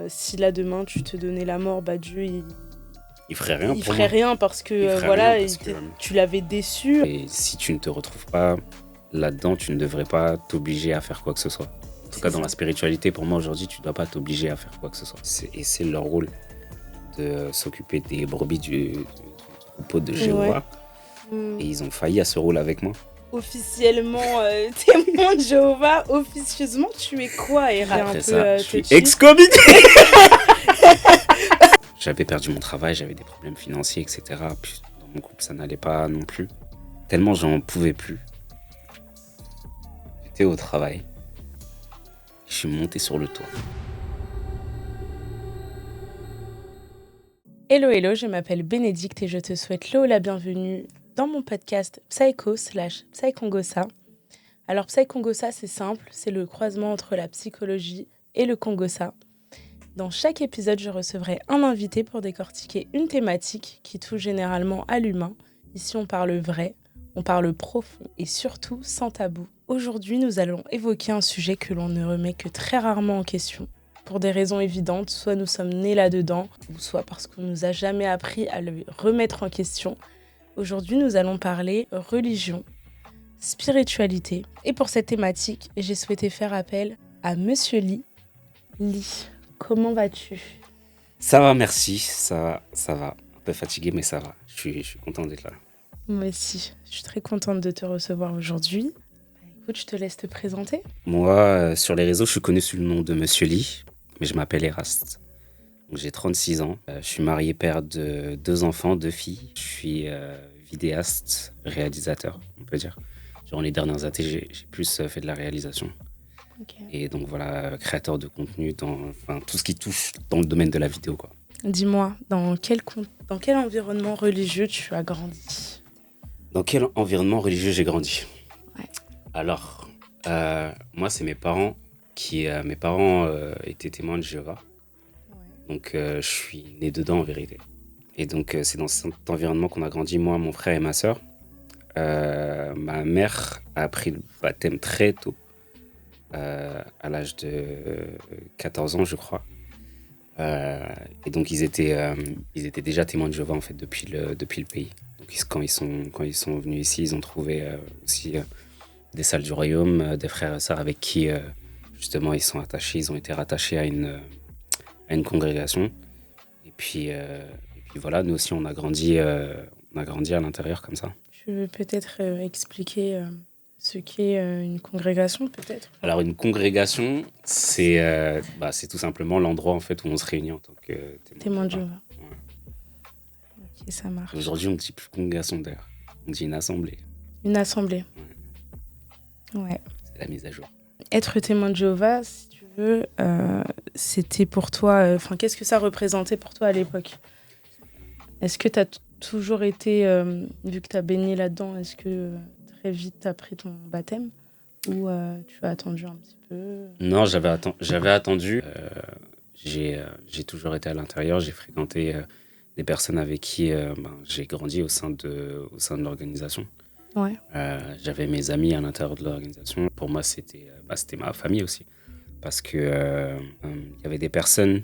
si là demain tu te donnais la mort, Dieu il ferait rien il ferait rien parce que tu l'avais déçu. Et si tu ne te retrouves pas là-dedans, tu ne devrais pas t'obliger à faire quoi que ce soit. En tout cas, dans la spiritualité, pour moi aujourd'hui, tu ne dois pas t'obliger à faire quoi que ce soit. Et c'est leur rôle de s'occuper des brebis du troupeau de Jéhovah. Et ils ont failli à ce rôle avec moi. Officiellement témoin de Jéhovah, officieusement, tu es quoi, Hera? Après ça, je suis excommunié. J'avais perdu mon travail, j'avais des problèmes financiers, etc. Puis dans mon couple, ça n'allait pas non plus. Tellement j'en pouvais plus. J'étais au travail. Je suis monté sur le toit. Hello, je m'appelle Bénédicte et je te souhaite la bienvenue dans mon podcast Psycho/Psy-Congossa. Alors Psy-Congossa, c'est simple, c'est le croisement entre la psychologie et le Congossa. Dans chaque épisode, je recevrai un invité pour décortiquer une thématique qui touche généralement à l'humain. Ici, on parle vrai, on parle profond et surtout sans tabou. Aujourd'hui, nous allons évoquer un sujet que l'on ne remet que très rarement en question. Pour des raisons évidentes, soit nous sommes nés là-dedans, ou soit parce qu'on ne nous a jamais appris à le remettre en question. Aujourd'hui, nous allons parler religion, spiritualité. Et pour cette thématique, j'ai souhaité faire appel à Monsieur Lee. Lee, comment vas-tu ? Ça va, merci. Ça va. Un peu fatigué, mais ça va. Je suis content d'être là. Moi aussi, je suis très contente de te recevoir aujourd'hui. Écoute, je te laisse te présenter. Moi, sur les réseaux, je suis connu sous le nom de Monsieur Lee, mais je m'appelle Eraste. Donc, j'ai 36 ans. Je suis marié, père de 2 enfants, 2 filles. Je suis vidéaste, réalisateur, on peut dire. Durant les dernières années, j'ai plus fait de la réalisation. Okay. Et donc voilà, créateur de contenu, tout ce qui touche dans le domaine de la vidéo, quoi. Dis-moi, dans quel environnement religieux tu as grandi ? Dans quel environnement religieux j'ai grandi ? Ouais. Alors, moi, c'est mes parents étaient témoins de Jéhovah. Ouais. Donc, je suis né dedans, en vérité. Et donc, c'est dans cet environnement qu'on a grandi, moi, mon frère et ma sœur. Ma mère a appris le baptême très tôt, à l'âge de 14 ans, je crois. Et donc, ils étaient déjà témoins de Jéhovah, en fait, depuis le pays. Donc, quand ils sont venus ici, ils ont trouvé aussi des salles du royaume, des frères et sœurs avec qui, justement, ils sont attachés. Ils ont été rattachés à une congrégation. Et puis voilà, nous aussi, on a grandi à l'intérieur comme ça. Tu veux peut-être expliquer ce qu'est une congrégation, peut-être ? Alors, une congrégation, c'est tout simplement l'endroit en fait, où on se réunit en tant que témoin de Jéhovah. Ouais. Ok, ça marche. Aujourd'hui, on ne dit plus congrégation d'ailleurs. On dit une assemblée. Une assemblée. Ouais. C'est la mise à jour. Être témoin de Jéhovah, si tu veux, c'était pour toi... qu'est-ce que ça représentait pour toi à l'époque ? Est-ce que tu as toujours été, vu que tu as baigné là-dedans, est-ce que très vite tu as pris ton baptême ou tu as attendu un petit peu ? Non, j'avais attendu. J'ai toujours été à l'intérieur. J'ai fréquenté des personnes avec qui j'ai grandi au sein de l'organisation. Ouais. J'avais mes amis à l'intérieur de l'organisation. Pour moi, c'était ma famille aussi. Parce que y avait des personnes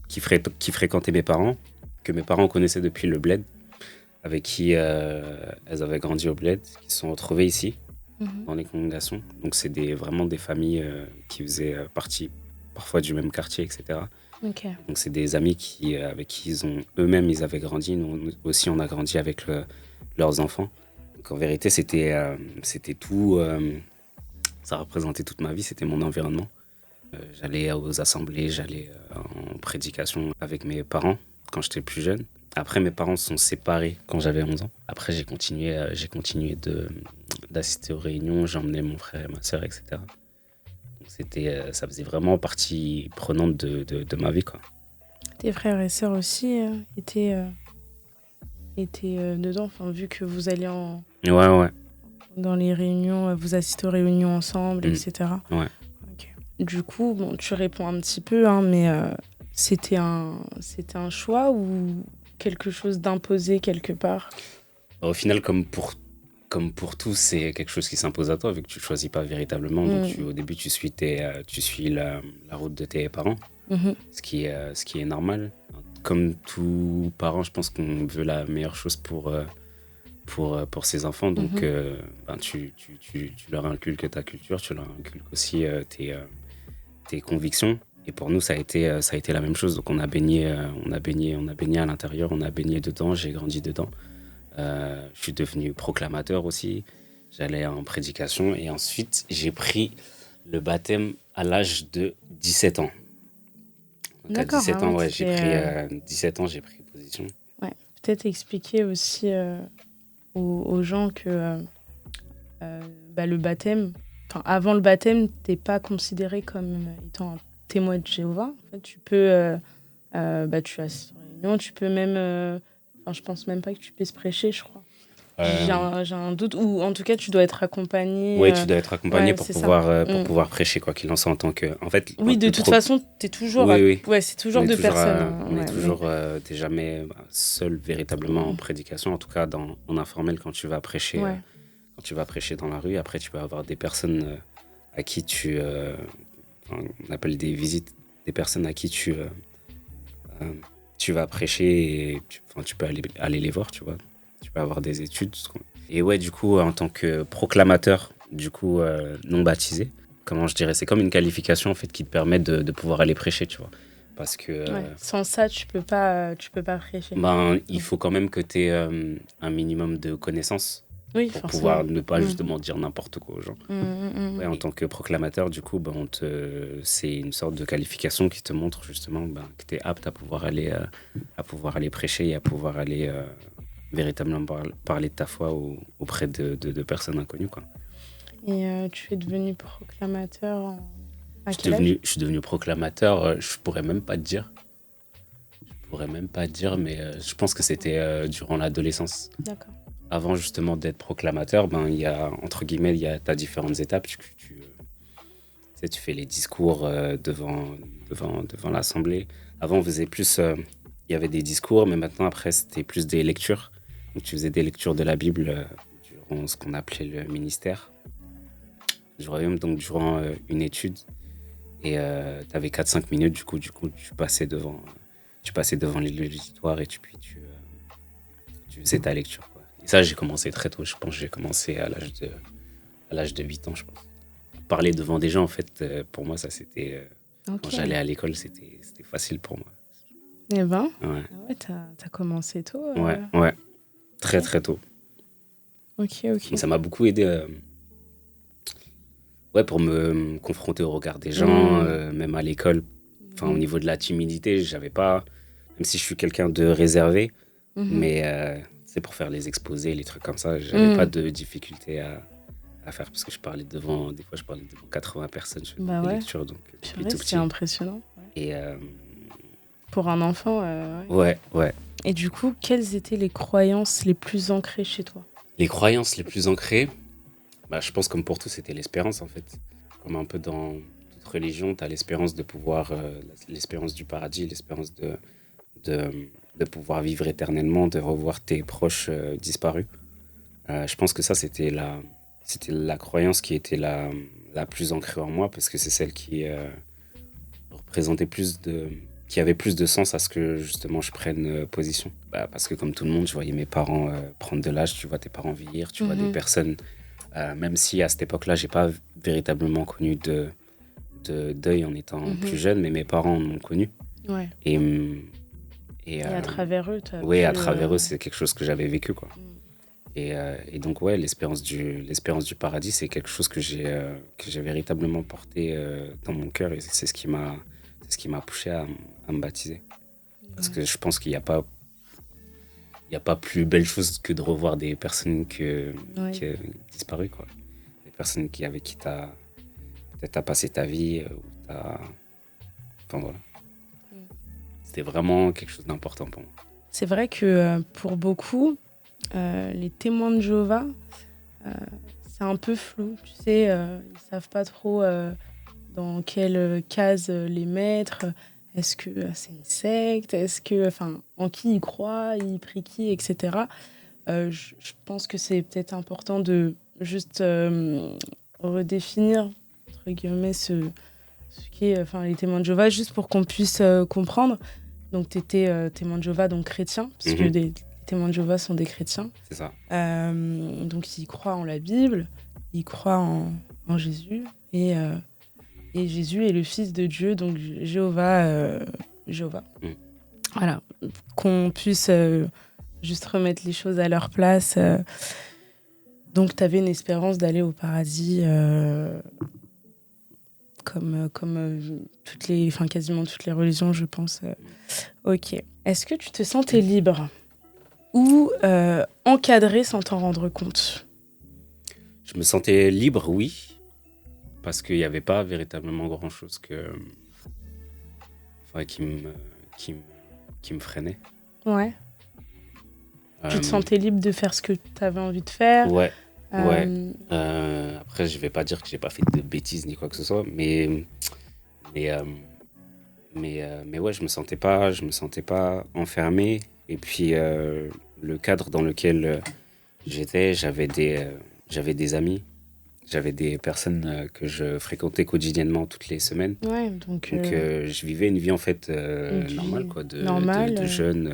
qui fréquentaient mes parents, que mes parents connaissaient depuis le bled, avec qui elles avaient grandi au bled, qui se sont retrouvées ici, dans les congrégations. Donc, c'est vraiment des familles qui faisaient partie parfois du même quartier, etc. Okay. Donc, c'est des amis avec qui eux-mêmes ils avaient grandi. Nous aussi, on a grandi avec leurs enfants. Donc, en vérité, c'était tout. Ça représentait toute ma vie, c'était mon environnement. J'allais aux assemblées, j'allais en prédication avec mes parents quand j'étais plus jeune. Après, mes parents se sont séparés quand j'avais 11 ans. Après, j'ai continué d'assister aux réunions, j'emmenais mon frère et ma sœur, etc. Donc, ça faisait vraiment partie prenante de ma vie, quoi. Tes frères et sœurs aussi étaient dedans, vu que vous alliez Ouais. Dans les réunions, vous assistez aux réunions ensemble, etc. Ouais. Okay. Du coup, tu réponds un petit peu, mais c'était un choix ou quelque chose d'imposé quelque part ? Au final, comme pour comme pour tout, c'est quelque chose qui s'impose à toi, vu que tu ne choisis pas véritablement. Donc, au début, tu suis, tu suis la route de tes parents, ce qui est normal. Comme tout parent, je pense qu'on veut la meilleure chose pour ses enfants. Donc, ben, tu leur inculques ta culture, tu leur inculques aussi tes convictions. Et pour nous, ça a été la même chose. Donc, on a baigné à l'intérieur, on a baigné dedans, j'ai grandi dedans. Je suis devenu proclamateur aussi. J'allais en prédication. Et ensuite, j'ai pris le baptême à l'âge de 17 ans. Donc, à D'accord, 17 ans, ouais, j'ai pris 17 ans, j'ai pris position. Ouais, peut-être expliquer aussi aux gens que le baptême, avant le baptême, t'es pas considéré comme étant un témoin de Jéhovah. En fait, tu peux, tu assistes aux réunions, tu peux même, je pense même pas que tu puisses prêcher, je crois. J'ai un doute, ou en tout cas, tu dois être accompagné. Oui, tu dois être accompagné ouais, pour c'est pour pouvoir prêcher, quoi qu'il en soit, en tant que. En fait, Oui, de toute façon, t'es toujours. Oui. Ouais, c'est toujours deux personnes. On est toujours. T'es jamais seul véritablement en prédication, en tout cas en informel quand tu vas prêcher. Quand tu vas prêcher dans la rue, après, tu peux avoir des personnes à qui on appelle des visites, des personnes à qui tu vas prêcher et tu peux aller les voir, tu vois. Tu peux avoir des études. Et ouais, du coup, en tant que proclamateur, du coup, non baptisé, comment je dirais, c'est comme une qualification en fait qui te permet de pouvoir aller prêcher, tu vois. Parce que sans ça, tu peux pas prêcher. Il faut quand même que tu aies un minimum de connaissances pour forcément. pouvoir ne pas justement dire n'importe quoi aux gens. Ouais, en tant que proclamateur, du coup, c'est une sorte de qualification qui te montre justement que tu es apte à pouvoir aller prêcher et à pouvoir aller véritablement parler de ta foi auprès de personnes inconnues, quoi. Et tu es devenu proclamateur à je quel âge ? Je suis devenu proclamateur, je pourrais même pas te dire. Mais je pense que c'était durant l'adolescence. D'accord. Avant justement d'être proclamateur, il y a, entre guillemets, il y a différentes étapes. Tu fais les discours devant l'Assemblée. Avant, on faisait plus... il y avait des discours, mais maintenant, après, c'était plus des lectures. Donc, tu faisais des lectures de la Bible durant ce qu'on appelait le ministère du royaume, donc durant une étude. Et tu avais 4-5 minutes, du coup, tu passais devant l'auditoire et tu faisais ta lecture, quoi. Et ça, j'ai commencé très tôt. Je pense que j'ai commencé à l'âge de 8 ans, je pense. Parler devant des gens, en fait, pour moi, ça, c'était... Quand j'allais à l'école, c'était facile pour moi. Eh ben, ouais, t'as commencé tôt. Ouais, très, très tôt. Ok. Et ça m'a beaucoup aidé pour me confronter au regard des gens, même à l'école. Enfin, au niveau de la timidité, j'avais pas... Même si je suis quelqu'un de réservé, mais c'est pour faire les exposés, les trucs comme ça, j'avais pas de difficulté à faire parce que des fois je parlais devant 80 personnes, je faisais des lectures, donc tout petit. C'est impressionnant. Et pour un enfant, ouais. Et du coup, quelles étaient les croyances les plus ancrées chez toi ? Les croyances les plus ancrées, je pense comme pour tout, c'était l'espérance en fait. Comme un peu dans toute religion, tu as l'espérance de pouvoir, l'espérance du paradis, l'espérance de pouvoir vivre éternellement, de revoir tes proches disparus. Je pense que ça, c'était la croyance qui était la plus ancrée en moi, parce que c'est celle qui représentait qui avait plus de sens à ce que justement je prenne position. Parce que comme tout le monde, je voyais mes parents prendre de l'âge, tu vois tes parents vieillir, tu vois des personnes, même si à cette époque-là, j'ai pas véritablement connu de deuil en étant plus jeune, mais mes parents m'ont connu. Ouais. Et à travers eux, à travers eux, c'est quelque chose que j'avais vécu, quoi. Et donc, ouais, l'espérance du paradis, c'est quelque chose que j'ai véritablement porté dans mon cœur, et c'est ce qui m'a poussé à me baptiser. Parce que je pense qu'il n'y a pas plus belle chose que de revoir des personnes qui ont disparu, quoi. Des personnes avec qui t'as passé ta vie, enfin voilà. C'était vraiment quelque chose d'important pour moi. C'est vrai que pour beaucoup, les témoins de Jéhovah, c'est un peu flou. Tu sais, ils savent pas trop dans quelle case les mettre. Est-ce que c'est une secte ? En qui ils croient ? Ils prient qui ? Etc. je pense que c'est peut-être important de juste redéfinir, entre guillemets, ce qu'est les témoins de Jéhovah, juste pour qu'on puisse comprendre. Donc, tu étais témoin de Jéhovah, donc chrétien, parce que les témoins de Jéhovah sont des chrétiens. C'est ça. Donc, ils croient en la Bible, ils croient en Jésus, et Jésus est le Fils de Dieu, donc Jéhovah. Voilà, qu'on puisse juste remettre les choses à leur place. Donc, tu avais une espérance d'aller au paradis, comme quasiment toutes les religions, je pense. Ok. Est-ce que tu te sentais libre ou encadré sans t'en rendre compte ? Je me sentais libre, oui, parce qu'il n'y avait pas véritablement grand-chose qui me freinait. Ouais. Tu te sentais libre de faire ce que tu avais envie de faire ? Ouais. Après, je vais pas dire que j'ai pas fait de bêtises ni quoi que ce soit, mais ouais, je me sentais pas enfermé. Et puis le cadre dans lequel j'étais, j'avais des amis, j'avais des personnes que je fréquentais quotidiennement toutes les semaines. Ouais, donc je vivais une vie en fait normale, quoi, de jeune.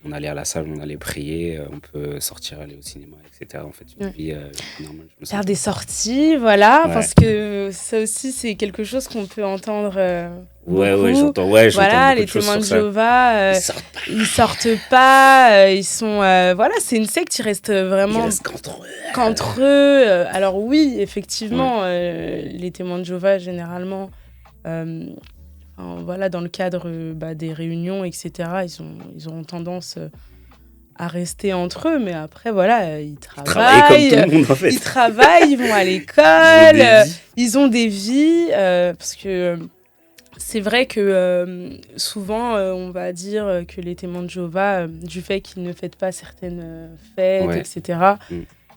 On allait à la salle, on allait prier, on peut sortir, aller au cinéma, etc. En fait, une vie normale. Faire des sorties, voilà, Ouais. Parce que ça aussi, c'est quelque chose qu'on peut entendre j'entends voilà, beaucoup les de choses témoins de sur ça. Jéhovah, ils sortent pas, ils sont... voilà, c'est une secte, ils restent vraiment... Ils restent qu'entre eux. Alors oui, effectivement, les témoins de Jéhovah, généralement... voilà, dans le cadre des réunions, etc., ils auront tendance à rester entre eux, mais après, voilà, ils travaillent comme tout le monde, en fait. Ils travaillent, ils vont à l'école, ils ont des vies, parce que c'est vrai que souvent, on va dire que les témoins de Jéhovah, du fait qu'ils ne fêtent pas certaines fêtes, etc.,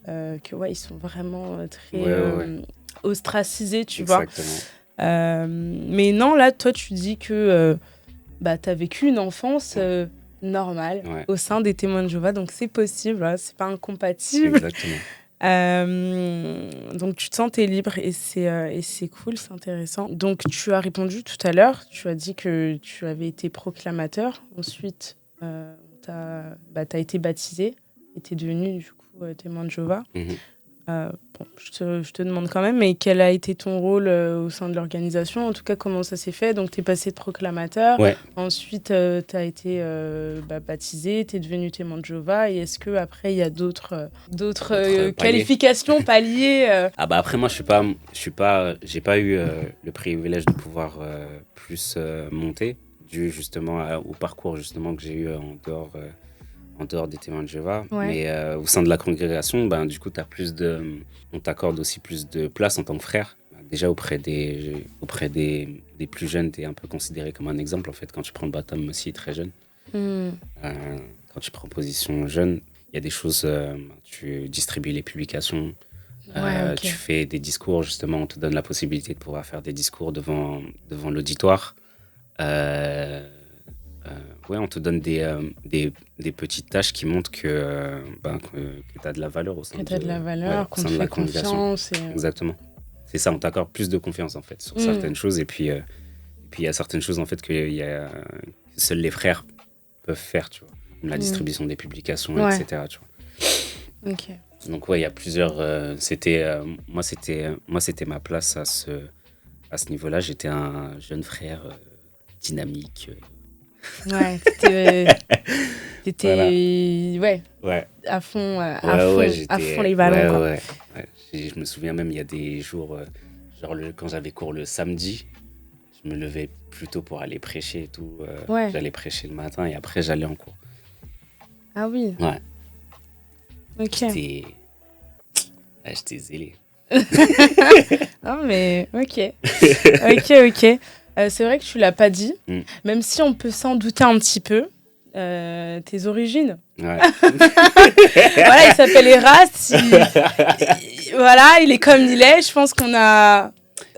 ils sont vraiment très ostracisés, tu vois. Mais non, là, toi, tu dis que tu as vécu une enfance normale au sein des témoins de Jéhovah, donc c'est possible, hein, c'est pas incompatible. Exactement. Donc, tu te sentais libre et c'est cool, c'est intéressant. Donc, tu as répondu tout à l'heure, tu as dit que tu avais été proclamateur. Ensuite, tu as été baptisé et tu es devenu, du coup, témoin de Jéhovah. Je te demande quand même, mais quel a été ton rôle au sein de l'organisation ? En tout cas, comment ça s'est fait ? Donc, tu es passé de proclamateur. Ouais. Ensuite, tu as été baptisé, tu es devenu témoin de Jéhovah. Et est-ce qu'après, il y a d'autres qualifications, paliers Après, moi, j'ai pas eu le privilège de pouvoir plus monter, dû justement au parcours justement que j'ai eu en dehors des témoins de Jéhovah. Ouais. Mais au sein de la congrégation, du coup, on t'accorde aussi plus de place en tant que frère. Déjà, auprès des plus jeunes, tu es un peu considéré comme un exemple, en fait, quand tu prends le baptême aussi très jeune. Quand tu prends position jeune, il y a des choses, tu distribues les publications, tu fais des discours, justement, on te donne la possibilité de pouvoir faire des discours devant l'auditoire. On te donne des petites tâches qui montrent que tu as de la valeur au sein de la valeur, qu'on te fait confiance. Exactement. C'est ça, on t'accorde plus de confiance en fait sur certaines choses. Et puis il y a certaines choses en fait que seuls les frères peuvent faire, tu vois. Comme la distribution des publications, etc. Tu vois. Ok. Donc il y a plusieurs... moi, c'était ma place à ce niveau-là. J'étais un jeune frère dynamique. Ouais, t'étais à fond les ballons. Ouais. Je me souviens même, il y a des jours, quand j'avais cours le samedi, je me levais plus tôt pour aller prêcher et tout. J'allais prêcher le matin et après j'allais en cours. Ah oui. Ouais. Ok. J'étais zélé. Ah mais ok. C'est vrai que tu l'as pas dit, même si on peut s'en douter un petit peu. Tes origines. Ouais. Voilà, il s'appelle Eras. Il est comme il est. Je pense qu'on a...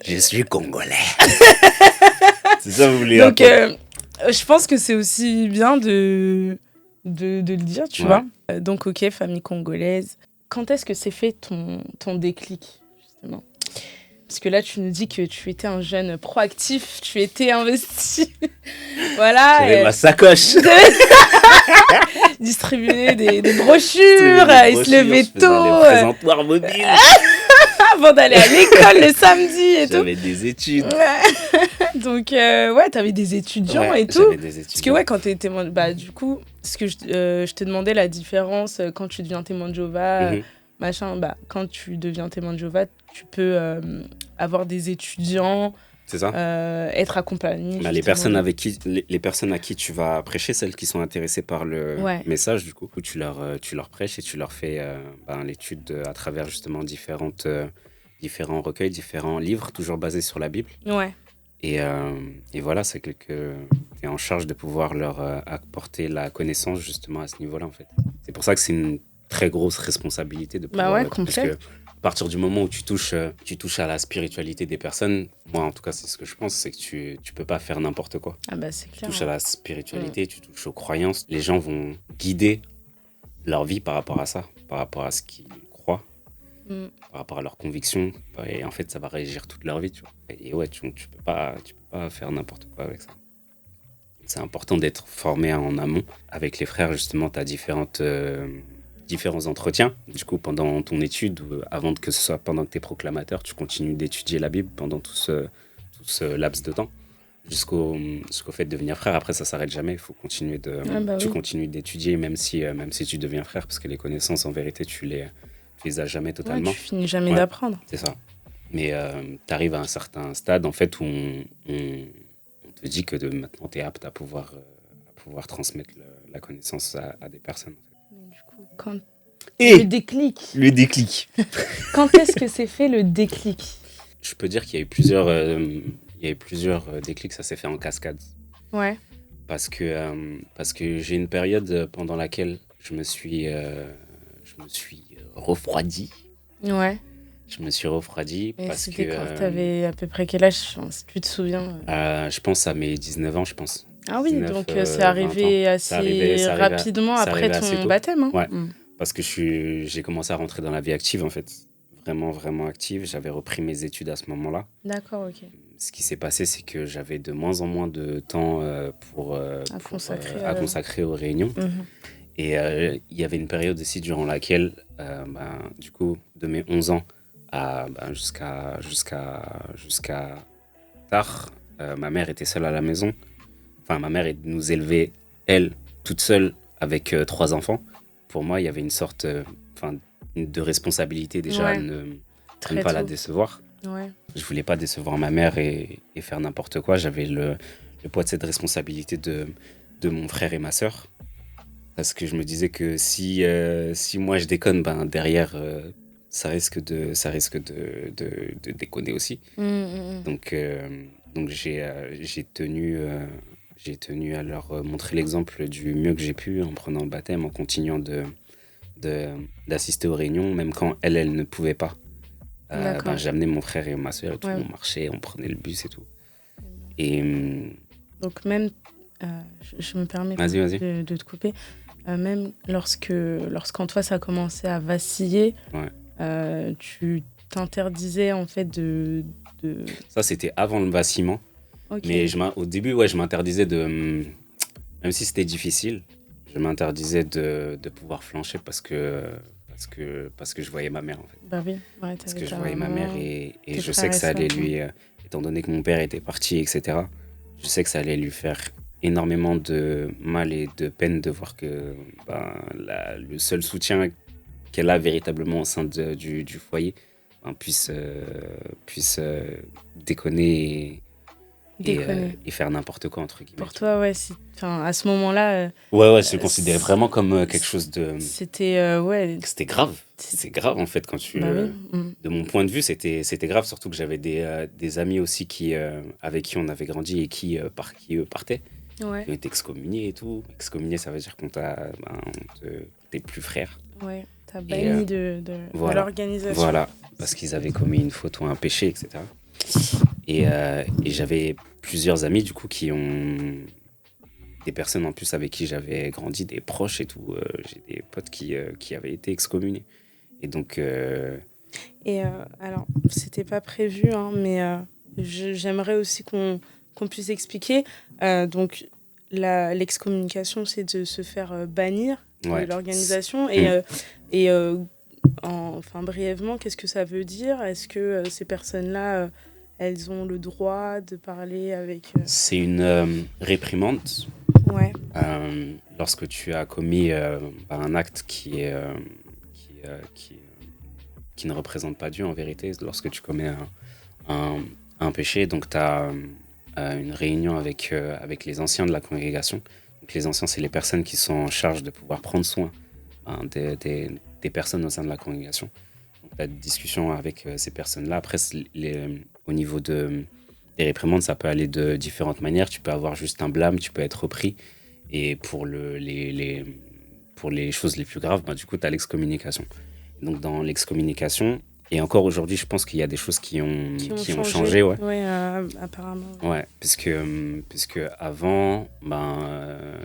Je suis congolais. C'est ça, vous voulez Donc, je pense que c'est aussi bien de de le dire, tu Ouais. vois. Donc, ok, famille congolaise. Quand est-ce que s'est fait ton déclic, justement? Parce que là, tu nous dis que tu étais un jeune proactif, tu étais investi. Voilà. J'avais ma sacoche. Distribuer des brochures, il se levait Je faisais tôt les présentoirs mobiles. avant d'aller à l'école le samedi et tout. J'avais des études. Ouais. Donc, ouais, t'avais des étudiants Ouais, et tout. j'avais des études. Parce que, ouais, quand t'es témoin, bah, du coup, ce que je te demandais la différence quand tu deviens témoin de Jéhovah, Mhm. machin, bah, quand tu deviens témoin de Jéhovah, tu peux avoir des étudiants, C'est ça. être accompagné. Bah, les personnes les personnes à qui tu vas prêcher, celles qui sont intéressées par le Ouais. message, du coup, tu leur prêches et tu leur fais l'étude à travers justement différents recueils, différents livres, toujours basés sur la Bible. Ouais. Et voilà, c'est que tu es en charge de pouvoir leur apporter la connaissance justement à ce niveau-là, en fait. C'est pour ça que c'est une très grosse responsabilité de pouvoir... Bah ouais, parce complet. que à partir du moment où tu touches à la spiritualité des personnes, moi en tout cas c'est ce que je pense, c'est que tu peux pas faire n'importe quoi. Ah bah, c'est Tu clair. touches à la spiritualité, tu touches aux croyances. Les gens vont guider leur vie par rapport à ça, par rapport à ce qu'ils croient, par rapport à leurs convictions. Et en fait, ça va régir toute leur vie, tu vois. Et ouais, tu peux pas faire n'importe quoi avec ça. C'est important d'être formé en amont. Avec les frères, justement, tu as différents entretiens. Du coup, pendant ton étude, avant que ce soit pendant que tu es proclamateur, tu continues d'étudier la Bible pendant tout ce laps de temps. Jusqu'au fait de devenir frère. Après, ça s'arrête jamais. Il faut continuer tu continues d'étudier, même si tu deviens frère, parce que les connaissances, en vérité, tu les as jamais totalement. Ouais, tu finis jamais d'apprendre. C'est ça. Mais tu arrives à un certain stade, en fait, où on te dit que maintenant, tu es apte à pouvoir transmettre la connaissance à des personnes. Mais du coup, quand... Et le déclic. Le déclic. Quand est-ce que s'est fait le déclic? Je peux dire qu'il y a eu plusieurs déclics, ça s'est fait en cascade. Ouais. Parce que j'ai une période pendant laquelle je me suis refroidi. Ouais. Je me suis refroidi Et parce c'était que... quand t'avais à peu près quel âge, si tu te souviens? Je pense à mes 19 ans, je pense. Ah oui, 19, donc c'est arrivé assez rapidement après ton baptême. Hein. Ouais, parce que j'ai commencé à rentrer dans la vie active, en fait. Vraiment, vraiment active. J'avais repris mes études à ce moment-là. D'accord, ok. Ce qui s'est passé, c'est que j'avais de moins en moins de temps à consacrer aux réunions. Et il y avait une période aussi durant laquelle, du coup, de mes 11 ans jusqu'à tard, ma mère était seule à la maison. Enfin, ma mère nous élevait, elle, toute seule, avec 3 enfants. Pour moi, il y avait une sorte de responsabilité déjà à ne pas la décevoir. Ouais. Je voulais pas décevoir ma mère et faire n'importe quoi. J'avais le poids de cette responsabilité de mon frère et ma sœur. Parce que je me disais que si moi je déconne, derrière, ça risque de déconner aussi. Donc j'ai tenu à leur montrer l'exemple du mieux que j'ai pu en prenant le baptême, en continuant d'assister aux réunions, même quand elle ne pouvait pas. J'amenais mon frère et ma soeur et tout, on marchait, on prenait le bus et tout. Et donc même, je me permets de te couper, même lorsqu'en toi ça commençait à vaciller, tu t'interdisais en fait de... Ça c'était avant le vacillement. Okay. Mais au début, je m'interdisais même si c'était difficile, je m'interdisais de pouvoir flancher parce que je voyais ma mère en fait. Bah oui, parce que je voyais ma mère et je sais que ça allait lui, étant donné que mon père était parti, etc., je sais que ça allait lui faire énormément de mal et de peine de voir que le seul soutien qu'elle a véritablement au sein du foyer puisse déconner et faire n'importe quoi, entre guillemets. Pour toi, ouais, à ce moment-là... je le considérais vraiment comme quelque chose de... C'était C'était grave. C'est grave, en fait, quand tu... De mon point de vue, c'était grave, surtout que j'avais des amis aussi avec qui on avait grandi et qui partaient. Ouais. Qui ont été excommuniés et tout. Excommunié, ça veut dire qu'on t'es plus frère. Ouais, t'as banni de l'organisation. Voilà, parce qu'ils avaient commis une faute ou un péché, etc. Et j'avais plusieurs amis du coup qui ont des personnes en plus avec qui j'avais grandi, des proches et tout. J'ai des potes qui avaient été excommuniés. Et donc, Et alors, c'était pas prévu, hein, mais j'aimerais aussi qu'on puisse expliquer. Donc, l'excommunication, c'est de se faire bannir de ouais. l'organisation. Enfin, brièvement, qu'est-ce que ça veut dire? Est-ce que ces personnes-là, elles ont le droit de parler avec... C'est une réprimande Ouais, lorsque tu as commis un acte qui ne représente pas Dieu en vérité, lorsque tu commets un péché. Donc, tu as une réunion avec les anciens de la congrégation. Donc, les anciens, c'est les personnes qui sont en charge de pouvoir prendre soin des personnes au sein de la congrégation. Donc, tu as des discussions avec ces personnes-là. Après, au niveau des réprimandes, ça peut aller de différentes manières. Tu peux avoir juste un blâme, tu peux être repris. Et pour les choses les plus graves, du coup, tu as l'excommunication. Donc, dans l'excommunication, et encore aujourd'hui, je pense qu'il y a des choses qui ont changé. Ouais, ouais apparemment. Ouais, puisque avant,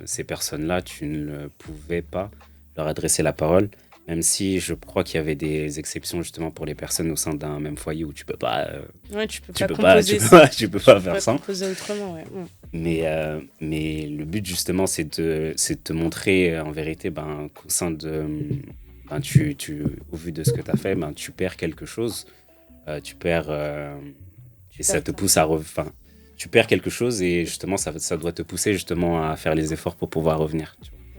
ces personnes-là, tu ne pouvais pas leur adresser la parole, même si je crois qu'il y avait des exceptions justement pour les personnes au sein d'un même foyer où tu peux pas, ouais, tu peux pas faire ça. Composer autrement, ouais. Mais le but justement, c'est de te montrer en vérité qu'au sein de au vu de ce que tu as fait, tu perds quelque chose. Et ça te pousse à tu perds quelque chose et justement ça doit te pousser justement à faire les efforts pour pouvoir revenir.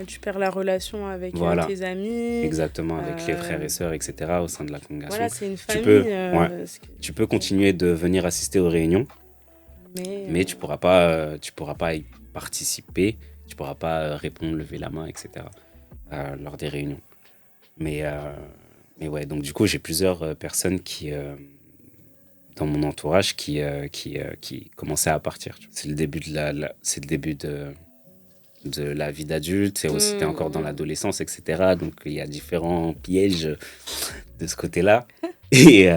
Tu perds la relation avec tes amis. Exactement, avec les frères et sœurs, etc. au sein de la congrégation. Voilà, c'est une famille. Tu peux continuer de venir assister aux réunions, mais tu pourras pas y participer, tu pourras pas répondre, lever la main, etc. Lors des réunions. Mais ouais, donc du coup, j'ai plusieurs personnes dans mon entourage qui commençaient à partir. C'est le début de la vie d'adulte, c'était encore dans l'adolescence, etc. Donc il y a différents pièges de ce côté-là. Et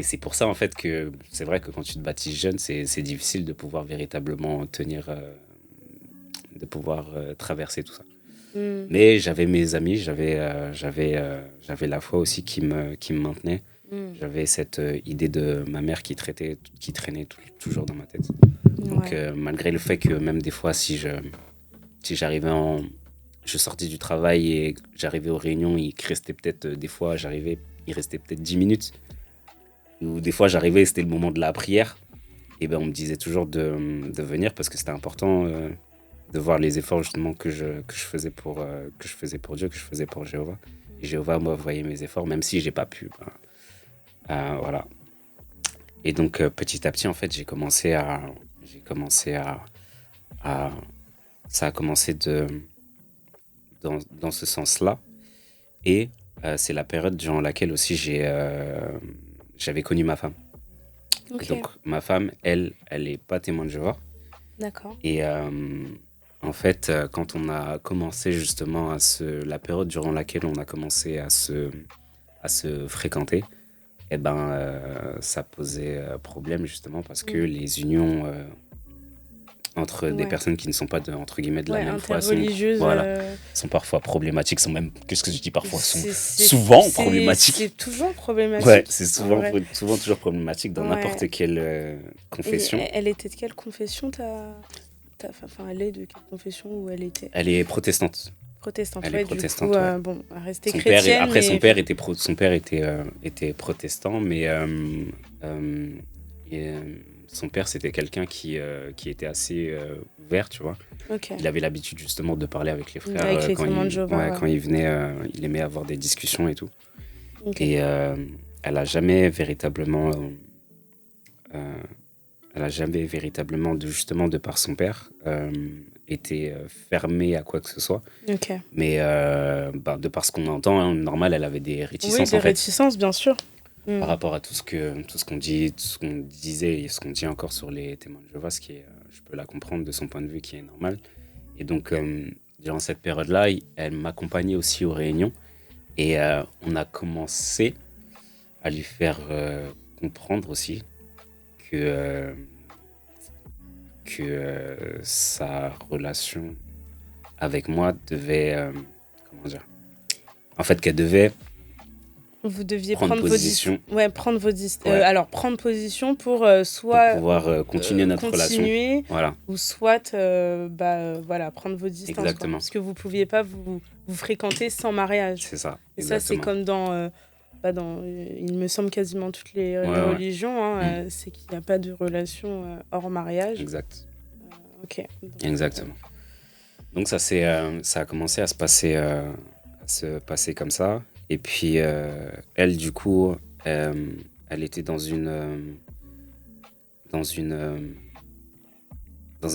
c'est pour ça en fait que c'est vrai que quand tu te baptises jeune, c'est difficile de pouvoir véritablement de pouvoir traverser tout ça. Mais j'avais mes amis, j'avais la foi aussi qui me maintenait. J'avais cette idée de ma mère qui traînait toujours dans ma tête. Donc malgré le fait que même des fois si j'arrivais je sortais du travail et j'arrivais aux réunions, il restait peut-être il restait peut-être 10 minutes. Ou des fois j'arrivais, c'était le moment de la prière. Et on me disait toujours de venir parce que c'était important de voir les efforts justement que je faisais pour Dieu, que je faisais pour Jéhovah. Et Jéhovah m'a voyé mes efforts, même si j'ai pas pu. Voilà. Et donc petit à petit, en fait, ça a commencé dans ce sens-là. Et c'est la période durant laquelle aussi j'avais connu ma femme. Okay. Donc ma femme, elle est pas témoin de Jéhovah. D'accord. Et en fait, quand on a commencé justement la période durant laquelle on a commencé à se fréquenter, ça posait problème justement parce que les unions entre des personnes qui ne sont pas entre guillemets de la même foi sont parfois problématiques, sont même, qu'est-ce que je dis parfois, sont souvent problématiques. C'est toujours problématique. Ouais, c'est souvent toujours problématique dans n'importe quelle confession. Et elle était de quelle confession elle est de quelle confession où elle était? Elle est protestante. Elle est protestante, du coup, ouais. Bon, elle restait chrétienne. Son père était protestant, mais son père, c'était quelqu'un qui était assez ouvert, tu vois. Okay. Il avait l'habitude justement de parler avec les frères quand il venait, il aimait avoir des discussions et tout. Okay. Et elle a jamais véritablement, justement de par son père, été fermée à quoi que ce soit. Okay. Mais de par ce qu'on entend, normal, elle avait des réticences. Oui, des réticences, bien sûr. Par rapport à tout ce qu'on dit, tout ce qu'on disait et ce qu'on dit encore sur les témoins de Jéhovah, je peux la comprendre de son point de vue qui est normal. Et donc, durant cette période-là, elle m'accompagnait aussi aux réunions et on a commencé à lui faire comprendre aussi que que sa relation avec moi devait... comment dire? En fait, qu'elle devait Vous deviez prendre position. prendre Ouais. alors prendre position pour Pour soit pouvoir continuer notre relation. continuer Voilà, ou soit voilà, prendre vos distances. Quoi. exactement. Parce que vous pouviez pas vous fréquenter sans mariage. C'est ça, Et ça, c'est exactement. comme dans il me semble, quasiment toutes les Ouais, ouais. religions, hein, c'est qu'il n'y a pas de relation hors mariage. Exact. Ok. Donc, Exactement. Donc ça a commencé à se passer comme ça. Et puis elle, du coup, elle était dans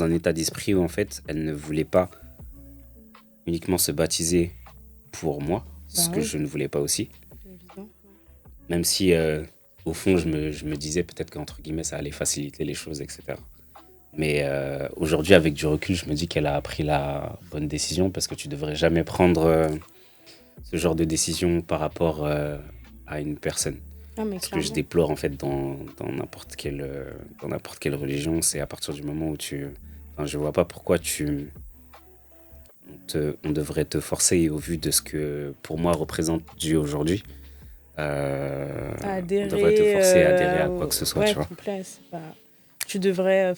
un état d'esprit où en fait, elle ne voulait pas uniquement se baptiser pour moi, ce que oui. je ne voulais pas aussi. Évident. Même si au fond, je me disais peut-être qu'entre guillemets, ça allait faciliter les choses, etc. Mais aujourd'hui, avec du recul, je me dis qu'elle a pris la bonne décision parce que tu devrais jamais prendre ce genre de décision par rapport à une personne. Ah, mais Ce que je déplore en fait dans n'importe quelle religion, c'est à partir du moment où je vois pas pourquoi on devrait te forcer au vu de ce que pour moi représente Dieu aujourd'hui. On devrait te forcer à adhérer à quoi que ce soit, ouais, tu vois. complet,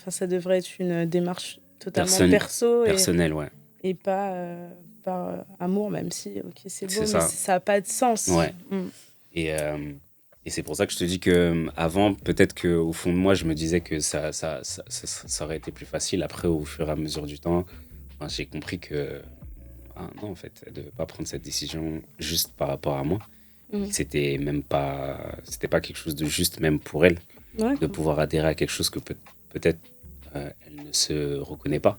ça devrait être une démarche totalement Personnelle, ouais. et pas par amour, même si, ok, c'est beau, C'est mais ça. ça n'a pas de sens. Ouais. Et c'est pour ça que je te dis que avant, peut-être qu'au fond de moi, je me disais que ça aurait été plus facile. Après, au fur et à mesure du temps, j'ai compris que non, en fait, elle ne devait pas prendre cette décision juste par rapport à moi. C'était pas quelque chose de juste même pour elle, de pouvoir adhérer à quelque chose que peut-être elle ne se reconnaît pas,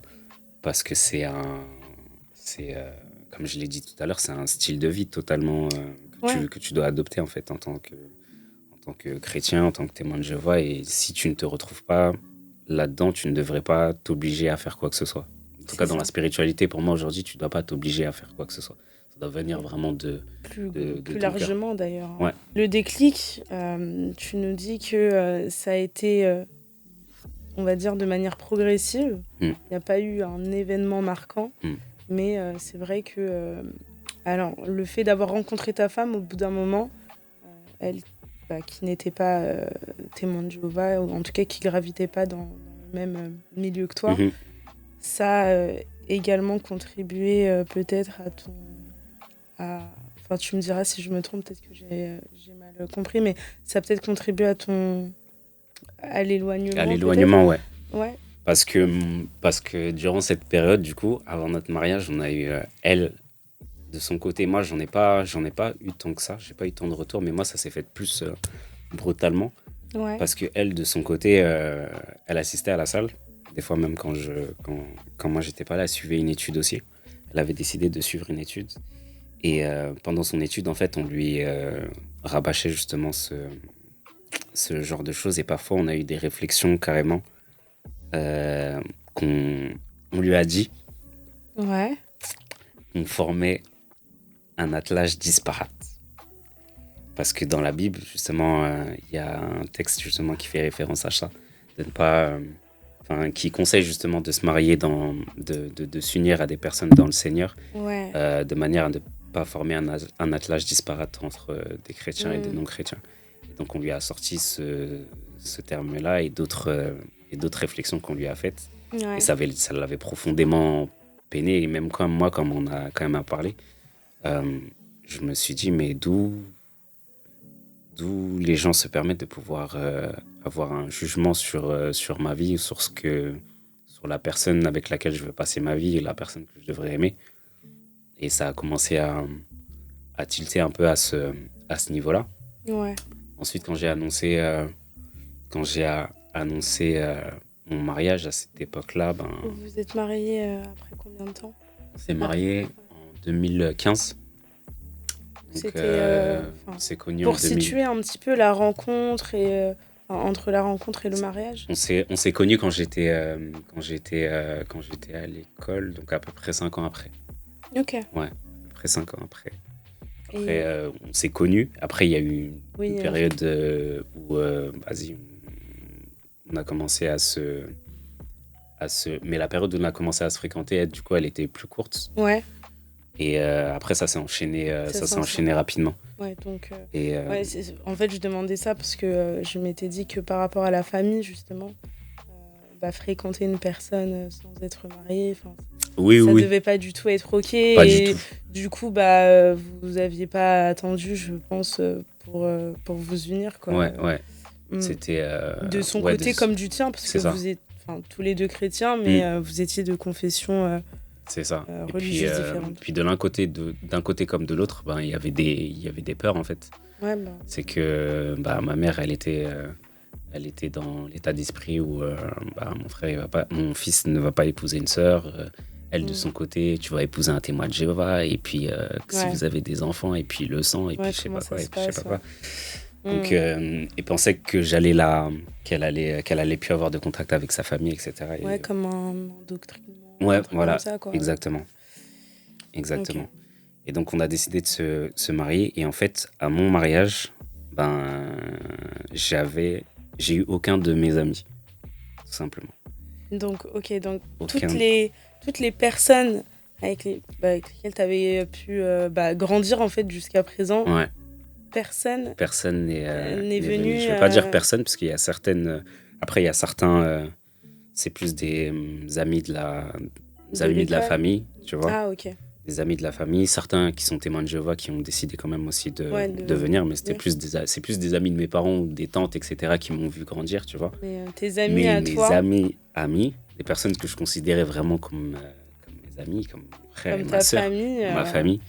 parce que comme je l'ai dit tout à l'heure, c'est un style de vie totalement que tu dois adopter en fait en tant que chrétien, en tant que témoin de Jéhovah. Et si tu ne te retrouves pas là-dedans, tu ne devrais pas t'obliger à faire quoi que ce soit. En tout cas, dans la spiritualité, pour moi aujourd'hui, tu ne dois pas t'obliger à faire quoi que ce soit. Ça doit venir vraiment de plus largement d'ailleurs. Ouais. Le déclic, tu nous dis que ça a été, on va dire, de manière progressive. Il n'y a pas eu un événement marquant, mais c'est vrai que alors, le fait d'avoir rencontré ta femme au bout d'un moment, elle qui n'était pas témoin de Jéhovah, ou en tout cas qui gravitait pas dans le même milieu que toi, ça a également contribué peut-être enfin, tu me diras si je me trompe, peut-être que j'ai mal compris, mais ça a peut-être contribué à l'éloignement. À l'éloignement, ouais. Ouais. Parce que durant cette période, du coup, avant notre mariage, on a eu elle de son côté. Moi, j'en ai pas eu tant que ça. J'ai pas eu tant de retours, mais moi, ça s'est fait plus brutalement. Ouais. Parce que elle, de son côté, elle assistait à la salle. Des fois, même quand moi, j'étais pas là, elle suivait une étude aussi. Elle avait décidé de suivre une étude. Et pendant son étude, en fait, on lui rabâchait justement ce genre de choses. Et parfois, on a eu des réflexions carrément qu'on lui a dit. Ouais. On formait un attelage disparate. Parce que dans la Bible, justement, il y a un texte justement qui fait référence à ça. De ne pas... qui conseille justement de se marier, de s'unir à des personnes dans le Seigneur, de manière à ne pas former un attelage disparate entre des chrétiens et des non-chrétiens. Et donc on lui a sorti ce terme-là et d'autres réflexions qu'on lui a faites. Ouais. Et ça l'avait profondément peiné. Et même quand on a quand même parlé, je me suis dit, mais d'où les gens se permettent de pouvoir avoir un jugement sur ma vie, sur la personne avec laquelle je veux passer ma vie et la personne que je devrais aimer. Et ça a commencé à tilter un peu à ce niveau-là. Ouais. Ensuite, quand j'ai annoncé mon mariage à cette époque-là, Vous vous êtes mariés après combien de temps ? On s'est mariés en 2015. Donc, on s'est connus pour situer un petit peu la rencontre et entre la rencontre et le mariage. On s'est connus quand j'étais à l'école, donc à peu près 5 ans après. Ok. Ouais, à peu près 5 ans après. Après, on s'est connus. Après, il y a eu une période où, on a commencé à se Mais la période où on a commencé à se fréquenter, elle, du coup, elle était plus courte. Ouais, Et après, ça s'est enchaîné, c'est ça. rapidement. Ouais, donc, Et ouais, en fait, je demandais ça parce que je m'étais dit que par rapport à la famille, justement, fréquenter une personne sans être marié, oui, ça oui, devait pas du tout être OK. pas du Et tout. du coup, vous aviez pas attendu, je pense, pour vous unir, quoi. Ouais, ouais. Mm. C'était. De son ouais, côté comme du tien, parce c'est que ça. vous êtes tous les deux chrétiens, mais vous étiez de confession C'est ça. Et religieuse différente. puis d'un côté comme de l'autre, ben, il y avait des peurs, en fait. Ouais, C'est que ma mère, elle était dans l'état d'esprit où mon fils ne va pas épouser une sœur. Elle, de son côté, tu vas épouser un témoin de Jéhovah. Et puis, si vous avez des enfants, et puis le sang, et puis je sais pas quoi, et puis je sais pas quoi. Donc, il pensait que qu'elle allait plus avoir de contact avec sa famille, etc. Ouais, comme un endoctrinement. Ouais, voilà, ça, quoi. exactement. Exactement. Okay. Et donc, on a décidé de se marier. Et en fait, à mon mariage, j'ai eu aucun de mes amis, tout simplement. Donc, ok, donc toutes les personnes avec lesquelles tu avais pu grandir, en fait, jusqu'à présent, ouais. Personne n'est venu. Je ne vais pas dire personne, parce qu'il y a certaines... Après, il y a certains... c'est plus des amis de la famille, tu vois. Ah, ok. Des amis de la famille, certains qui sont témoins de Jéhovah qui ont décidé quand même aussi de venir, mais c'est plus des amis de mes parents ou des tantes, etc., qui m'ont vu grandir, tu vois. Mais tes amis à toi. Mes amis, les personnes que je considérais vraiment comme mes amis, comme mon frère et ma sœur, ma famille,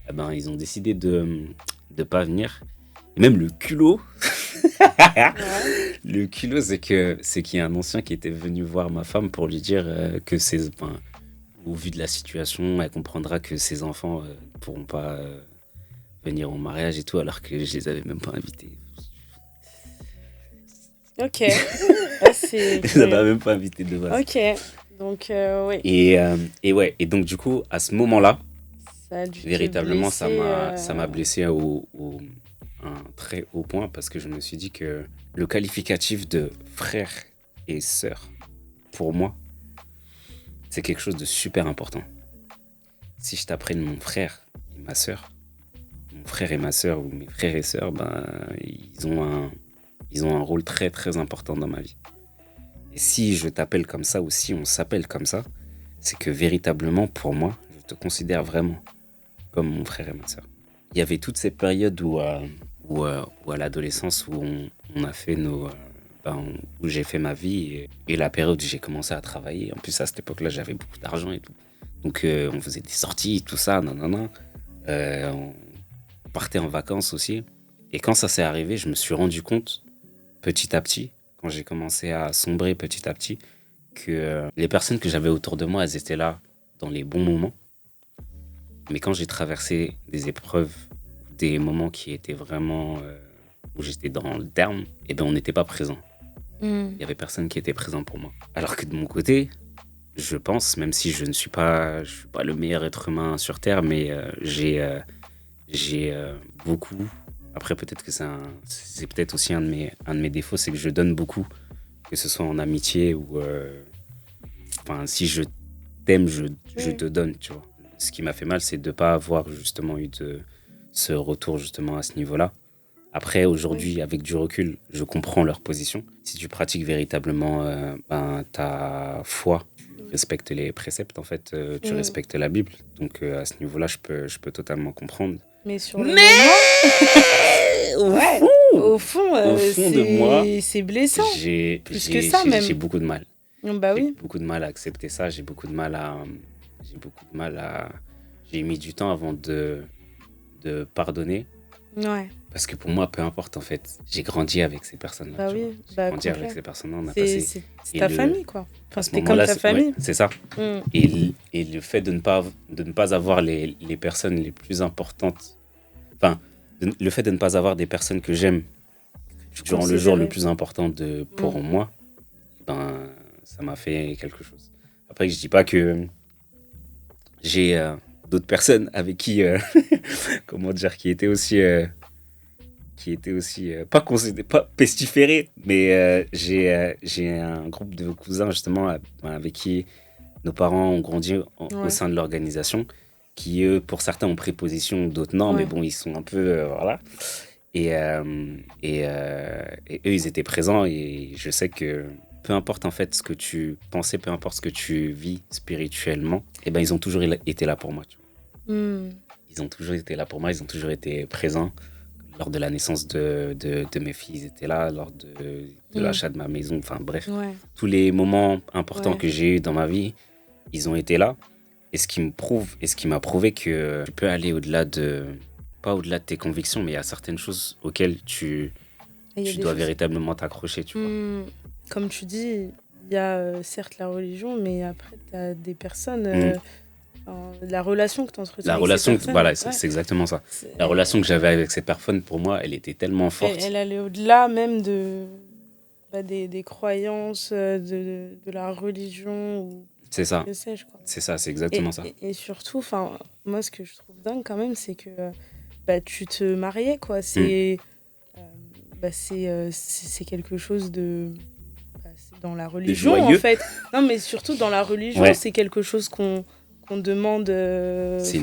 eh ben, ils ont décidé de pas venir. Et même le culot, le culot, c'est qu'il y a un ancien qui était venu voir ma femme pour lui dire que au vu de la situation, elle comprendra que ses enfants ne pourront pas venir au mariage et tout, alors que je les avais même pas invités. Ok. Je les avais même pas invités de base. Ok. Donc, oui. Et donc, du coup, à ce moment-là, véritablement, ça m'a blessé à un très haut point, parce que je me suis dit que le qualificatif de frère et sœur, pour moi, c'est quelque chose de super important. Si je t'apprenne mon frère et ma sœur, ou mes frères et sœurs, ils ont un rôle très très important dans ma vie. Et si je t'appelle comme ça, ou si on s'appelle comme ça, c'est que véritablement, pour moi, je te considère vraiment comme mon frère et ma sœur. Il y avait toutes ces périodes où à l'adolescence, où on a fait où j'ai fait ma vie, et la période où j'ai commencé à travailler. En plus, à cette époque-là, j'avais beaucoup d'argent et tout. Donc, on faisait des sorties, tout ça, on partait en vacances aussi. Et quand ça s'est arrivé, je me suis rendu compte, petit à petit, quand j'ai commencé à sombrer petit à petit, que les personnes que j'avais autour de moi, elles étaient là dans les bons moments. Mais quand j'ai traversé des épreuves, des moments qui étaient vraiment... où j'étais dans le down, on n'était pas présent. Il y avait personne qui était présent pour moi. Alors que de mon côté, je pense, même si je suis pas le meilleur être humain sur Terre, mais j'ai beaucoup... Après, peut-être que c'est peut-être aussi un de mes défauts, c'est que je donne beaucoup, que ce soit en amitié ou... si je t'aime, je te donne, tu vois. Ce qui m'a fait mal, c'est de ne pas avoir justement eu ce retour justement à ce niveau-là. Après, aujourd'hui, avec du recul, je comprends leur position. Si tu pratiques véritablement ta foi, tu respectes les préceptes, en fait, tu respectes la Bible. Donc, à ce niveau-là, je peux totalement comprendre. Mais sur le au fond de moi, c'est blessant. J'ai beaucoup de mal. Bah oui. J'ai beaucoup de mal à accepter ça. J'ai mis du temps avant de pardonner. Ouais. Parce que pour moi, peu importe, en fait, j'ai grandi avec ces personnes-là. Bah oui, j'ai grandi avec ces personnes-là. On a passé. C'est ta famille, quoi. Enfin, c'était comme ta famille. Ouais, c'est ça. Et le fait de ne pas avoir les personnes les plus importantes, le fait de ne pas avoir des personnes que j'aime durant le jour le plus important pour moi, ça m'a fait quelque chose. Après, je dis pas que j'ai d'autres personnes avec qui, qui étaient aussi, qui était aussi pas pestiféré, mais j'ai un groupe de cousins justement avec qui nos parents ont grandi au sein de l'organisation, qui eux, pour certains, ont pris position, d'autres non, mais bon, ils sont un peu voilà. Et eux, ils étaient présents et je sais que peu importe en fait ce que tu pensais, peu importe ce que tu vis spirituellement, et ben ils ont toujours été là pour moi. Tu vois. Ils ont toujours été là pour moi, ils ont toujours été présents. Lors de la naissance de mes filles, ils étaient là, lors de l'achat de ma maison, enfin bref. Tous les moments importants que j'ai eus dans ma vie, ils ont été là. Et ce qui m'a prouvé que tu peux aller pas au-delà de tes convictions, mais il y a certaines choses auxquelles tu dois véritablement t'accrocher, tu vois. Comme tu dis, il y a certes la religion, mais après, tu as des personnes... la relation que tu entretiens avec ces personnes. Voilà, c'est exactement ça. La relation que j'avais avec ces personnes, pour moi, elle était tellement forte. Elle allait au-delà même des croyances, de la religion. Ou c'est ça. Que sais-je, quoi. C'est ça, c'est exactement ça. Et surtout, moi, ce que je trouve dingue quand même, c'est que tu te mariais, quoi. C'est quelque chose de... c'est dans la religion, en fait. Non, mais surtout dans la religion, c'est quelque chose qu'on demande... c'est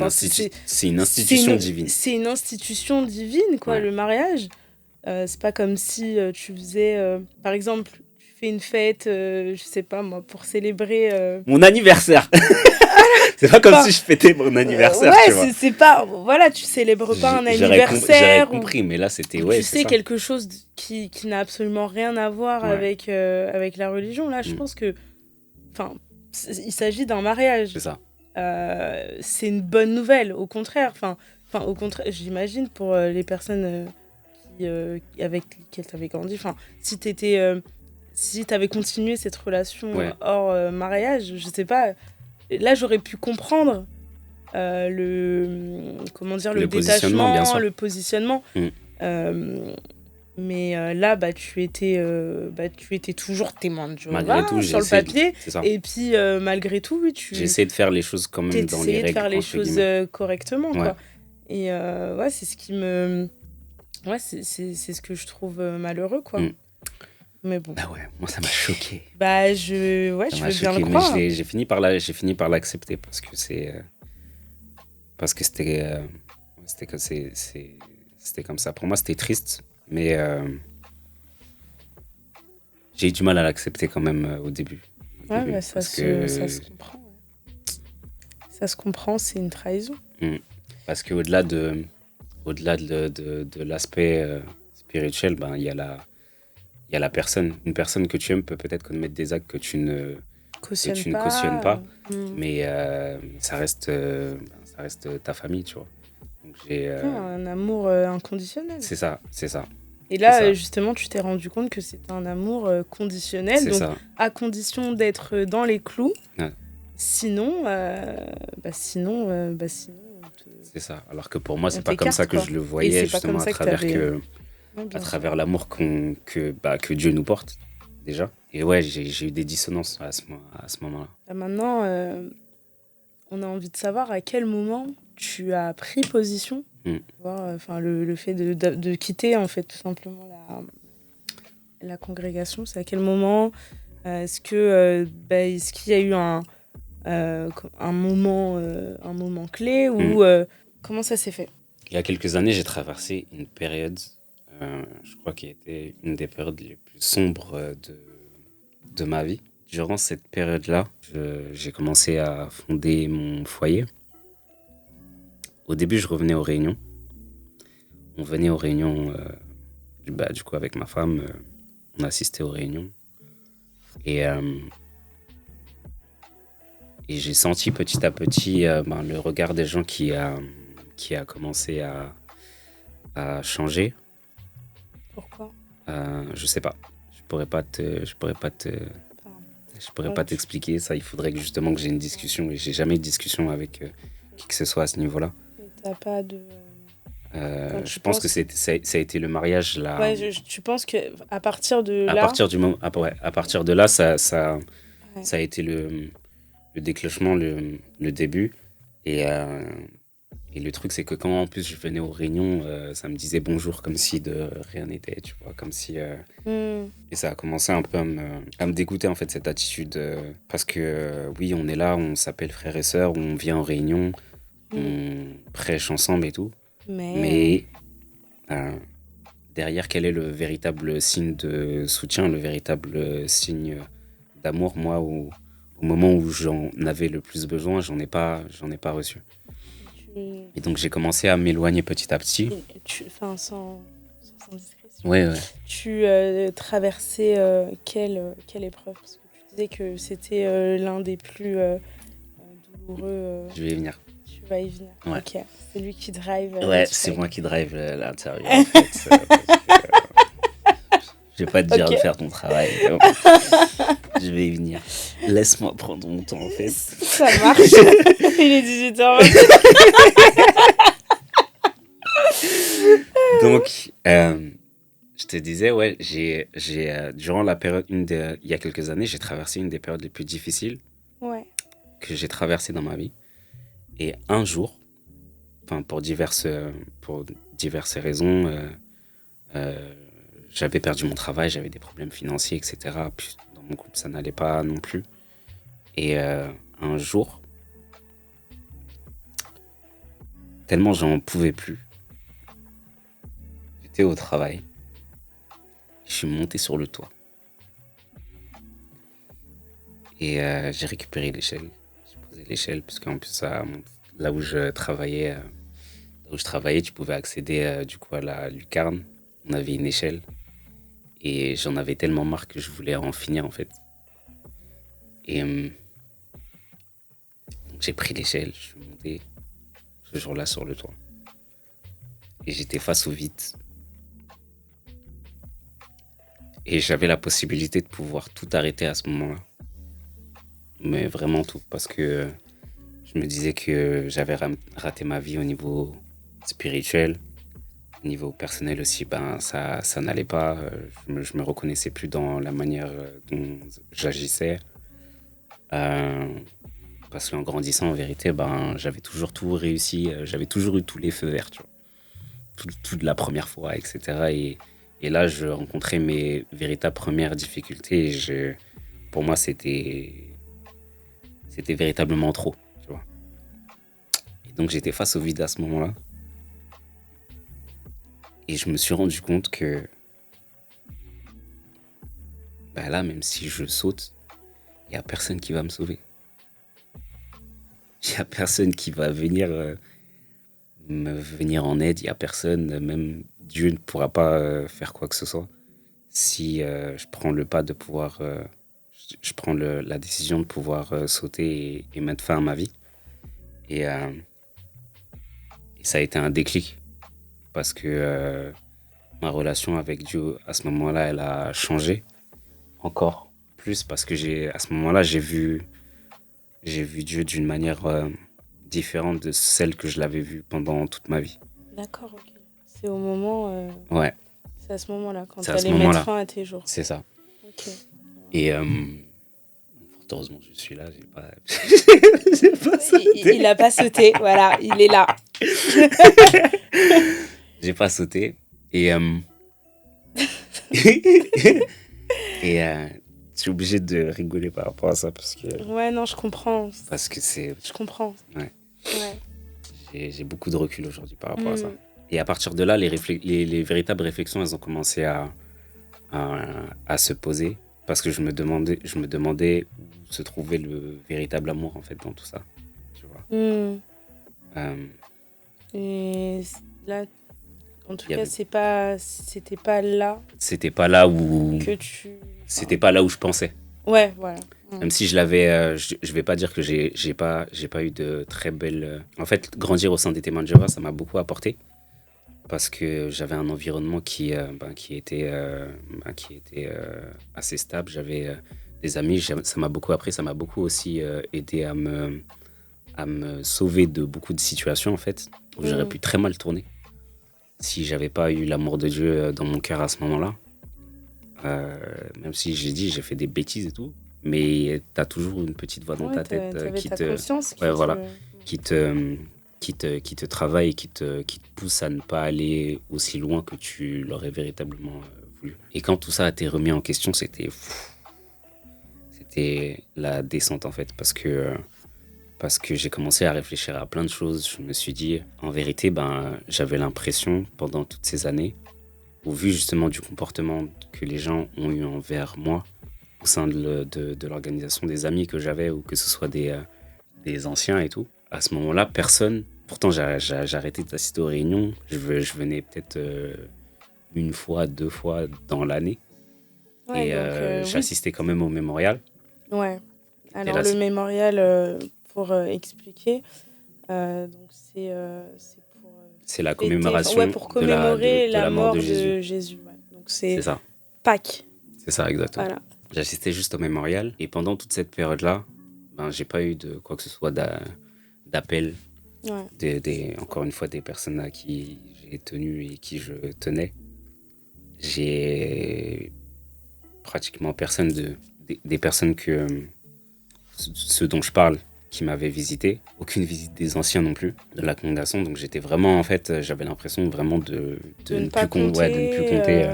une institution divine. C'est une institution divine, quoi, le mariage. C'est pas comme si tu faisais... par exemple, tu fais une fête, je sais pas moi, pour célébrer... Mon anniversaire. C'est pas comme si je fêtais mon anniversaire, tu vois. C'est pas... Voilà, tu célèbres pas un anniversaire. J'aurais compris, mais là, c'était... tu sais, quelque chose qui n'a absolument rien à voir avec la religion. Là, je pense que... Enfin, il s'agit d'un mariage. C'est ça. C'est une bonne nouvelle, au contraire. Au contraire, j'imagine pour les personnes avec lesquelles tu avais grandi. Si tu avais continué cette relation hors mariage, je sais pas. Là, j'aurais pu comprendre le détachement, le positionnement. Mais là, tu étais toujours témoin de Jéhovah sur le papier. Et puis, malgré tout, oui, j'ai essayé de faire les choses quand même dans les règles. De faire les choses correctement, quoi. Et c'est ce qui me... c'est ce que je trouve malheureux, quoi. Mais bon. Bah ouais, moi, ça m'a choqué. Je veux bien le croire. Mais j'ai fini par l'accepter parce que c'était comme ça. Pour moi, c'était triste. Mais j'ai eu du mal à l'accepter quand même au début. Ça se comprend. Ça se comprend, c'est une trahison. Parce qu'au-delà de l'aspect spirituel, il y a la personne. Une personne que tu aimes peut peut-être commettre des actes que tu ne cautionnes pas. Mais ça reste ta famille, tu vois. Donc un amour inconditionnel. C'est ça. Et là, justement, tu t'es rendu compte que c'était un amour conditionnel, donc à condition d'être dans les clous. Sinon, c'est ça. Alors que pour moi, c'est pas comme ça que je le voyais, justement, à travers l'amour que Dieu nous porte, déjà. Et j'ai eu des dissonances à ce moment-là. Maintenant, on a envie de savoir à quel moment tu as pris position. Le fait de quitter, en fait, tout simplement la congrégation. C'est à quel moment est-ce qu'il y a eu un moment clé ou comment ça s'est fait? Il y a quelques années, j'ai traversé une période, je crois qui a été une des périodes les plus sombres de ma vie. Durant cette période-là, j'ai commencé à fonder mon foyer. Au début, je revenais aux réunions. On venait aux réunions, du coup, avec ma femme, on assistait aux réunions. Et j'ai senti petit à petit le regard des gens qui a commencé à changer. Pourquoi ? Je sais pas. Je pourrais pas t'expliquer ça. Il faudrait que justement que j'ai une discussion. Et j'ai jamais eu de discussion avec qui que ce soit à ce niveau-là. T'as pas de... je pense que ça a été le mariage là. Tu penses que à partir de là... À partir de là, ça a été le déclenchement, le début. Et Et le truc, c'est que quand en plus je venais aux réunions, ça me disait bonjour comme si de rien n'était, tu vois, comme si... Et ça a commencé un peu à me dégoûter, en fait, cette attitude. Parce que, oui, on est là, on s'appelle frères et sœurs, on vient en réunion, on prêche ensemble et tout. Mais derrière, quel est le véritable signe de soutien, le véritable signe d'amour? Moi, au moment où j'en avais le plus besoin, j'en ai pas reçu. Et donc, j'ai commencé à m'éloigner petit à petit. Sans indiscrétion. Ouais. Tu traversais quelle épreuve? Parce que tu disais que c'était l'un des plus douloureux. Je vais y venir. Tu vas y venir. Ouais. Ok. C'est lui qui drive. Ouais, c'est moi qui drive l'interview, en fait. Je vais pas te dire de faire ton travail. Je vais y venir. Laisse-moi prendre mon temps, en fait. Ça marche. Il est 18h20. Donc, je te disais, ouais, j'ai durant la période, il y a quelques années, j'ai traversé une des périodes les plus difficiles que j'ai traversées dans ma vie. Et un jour, pour diverses raisons, j'avais perdu mon travail, j'avais des problèmes financiers, etc. Puis dans mon couple, ça n'allait pas non plus. Et un jour, tellement j'en pouvais plus, j'étais au travail, je suis monté sur le toit. Et j'ai récupéré l'échelle. J'ai posé l'échelle, puisqu'en plus, là où je travaillais, tu pouvais accéder du coup à la lucarne. On avait une échelle. Et j'en avais tellement marre que je voulais en finir, en fait. Et j'ai pris l'échelle, je suis monté ce jour-là sur le toit. Et j'étais face au vide. Et j'avais la possibilité de pouvoir tout arrêter à ce moment-là. Mais vraiment tout, parce que je me disais que j'avais raté ma vie au niveau spirituel. Au niveau personnel aussi, ça n'allait pas. Je me reconnaissais plus dans la manière dont j'agissais. Parce qu'en grandissant, en vérité, j'avais toujours tout réussi. J'avais toujours eu tous les feux verts, tu vois. Tout de la première fois, etc. Et là, je rencontrais mes véritables premières difficultés. Et pour moi, c'était véritablement trop, tu vois. Et donc, j'étais face au vide à ce moment-là. Et je me suis rendu compte que là, même si je saute, il n'y a personne qui va me sauver. Il n'y a personne qui va venir me venir en aide. Il n'y a personne, même Dieu ne pourra pas faire quoi que ce soit. Si je prends le pas de pouvoir... je prends la décision de pouvoir sauter et mettre fin à ma vie. Et ça a été un déclic. Parce que ma relation avec Dieu, à ce moment-là, elle a changé encore plus. Parce que à ce moment-là, j'ai vu Dieu d'une manière différente de celle que je l'avais vue pendant toute ma vie. D'accord, ok. C'est au moment... Ouais. C'est à ce moment-là, quand tu allais mettre fin à tes jours. C'est ça. Ok. Et heureusement, je suis là, j'ai pas sauté. Il n'a pas sauté, voilà, il est là. J'ai pas sauté. Et je suis obligé de rigoler par rapport à ça parce que... Ouais, non, je comprends. Parce que c'est... Je comprends. Ouais. J'ai beaucoup de recul aujourd'hui par rapport à ça. Et à partir de là, les véritables réflexions, elles ont commencé à se poser. Parce que je me demandais où se trouvait le véritable amour, en fait, dans tout ça. Tu vois. Et là, en tout cas, c'était pas là. C'était pas là où... Que tu... C'était pas là où je pensais. Ouais, voilà. Même si je l'avais... je vais pas dire que j'ai pas eu de très belles... En fait, grandir au sein des Témoins de Jéhovah, ça m'a beaucoup apporté. Parce que j'avais un environnement qui était assez stable. J'avais des amis, ça m'a beaucoup appris, ça m'a beaucoup aussi aidé à me sauver de beaucoup de situations, en fait, où j'aurais pu très mal tourner si j'avais pas eu l'amour de Dieu dans mon cœur à ce moment-là. Même si j'ai fait des bêtises et tout, mais t'as toujours une petite voix dans ta tête qui te... qui te travaillent et qui te poussent à ne pas aller aussi loin que tu l'aurais véritablement voulu. Et quand tout ça a été remis en question, c'était la descente en fait, parce que j'ai commencé à réfléchir à plein de choses. Je me suis dit, en vérité, j'avais l'impression pendant toutes ces années, au vu justement du comportement que les gens ont eu envers moi, au sein de l'organisation, des amis que j'avais, ou que ce soit des anciens et tout, à ce moment-là, personne. Pourtant, j'ai arrêté d'assister aux réunions. Je venais peut-être une fois, 2 fois dans l'année. Ouais, Et donc, j'assistais quand même au mémorial. Ouais. Alors, là, le c'est- mémorial, pour expliquer, donc c'est pour C'est la fêter, commémoration pour de commémorer la la mort mort de Jésus. de Jésus. Ouais. Donc, C'est c'est ça. Pâques. C'est ça, exactement. Voilà. J'assistais juste au mémorial. Et pendant toute cette période-là, j'ai pas eu de quoi que ce soit d'appel. Ouais. Encore une fois, des personnes à qui j'ai tenu et qui je tenais. J'ai pratiquement personne des personnes ceux dont je parle qui m'avaient visité. Aucune visite des anciens non plus, de la congrégation. Donc j'étais vraiment, en fait, j'avais l'impression vraiment de ne pas compter. de ne plus compter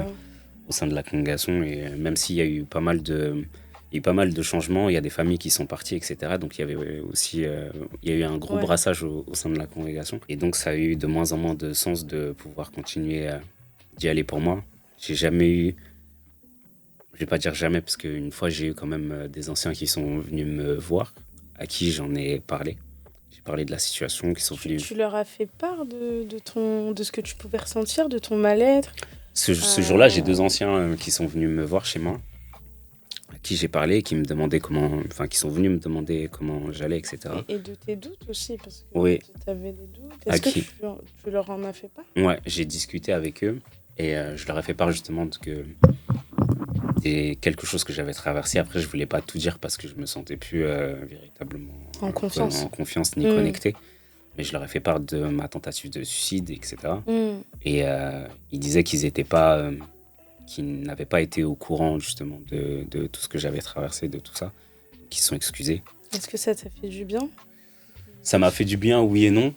au sein de la congrégation. Et même s'il y a eu pas mal de changements, il y a des familles qui sont parties, etc. Donc il y avait aussi il y a eu un gros Ouais. brassage au sein de la congrégation. Et donc ça a eu de moins en moins de sens de pouvoir continuer d'y aller pour moi. J'ai jamais eu, je vais pas dire jamais, parce qu'une fois j'ai eu quand même des anciens qui sont venus me voir, à qui j'en ai parlé. J'ai parlé de la situation, qui sont venus. Tu leur as fait part de ce que tu pouvais ressentir, de ton mal-être. Ce jour-là, j'ai 2 anciens qui sont venus me voir chez moi, à qui j'ai parlé, qui me demandaient qui sont venus me demander comment j'allais, etc. Et de tes doutes aussi, parce que Oui. tu avais des doutes. À Est-ce que qui tu leur en as fait part? Ouais, j'ai discuté avec eux et je leur ai fait part justement des quelque chose que j'avais traversé. Après, je voulais pas tout dire parce que je me sentais plus véritablement En confiance. en confiance ni connecté. Mais je leur ai fait part de ma tentative de suicide, etc. Et ils disaient qu'ils n'avaient pas été au courant justement de tout ce que j'avais traversé, de tout ça, qu'ils se sont excusés. Est-ce que ça t'a fait du bien? Ça m'a fait du bien, oui et non.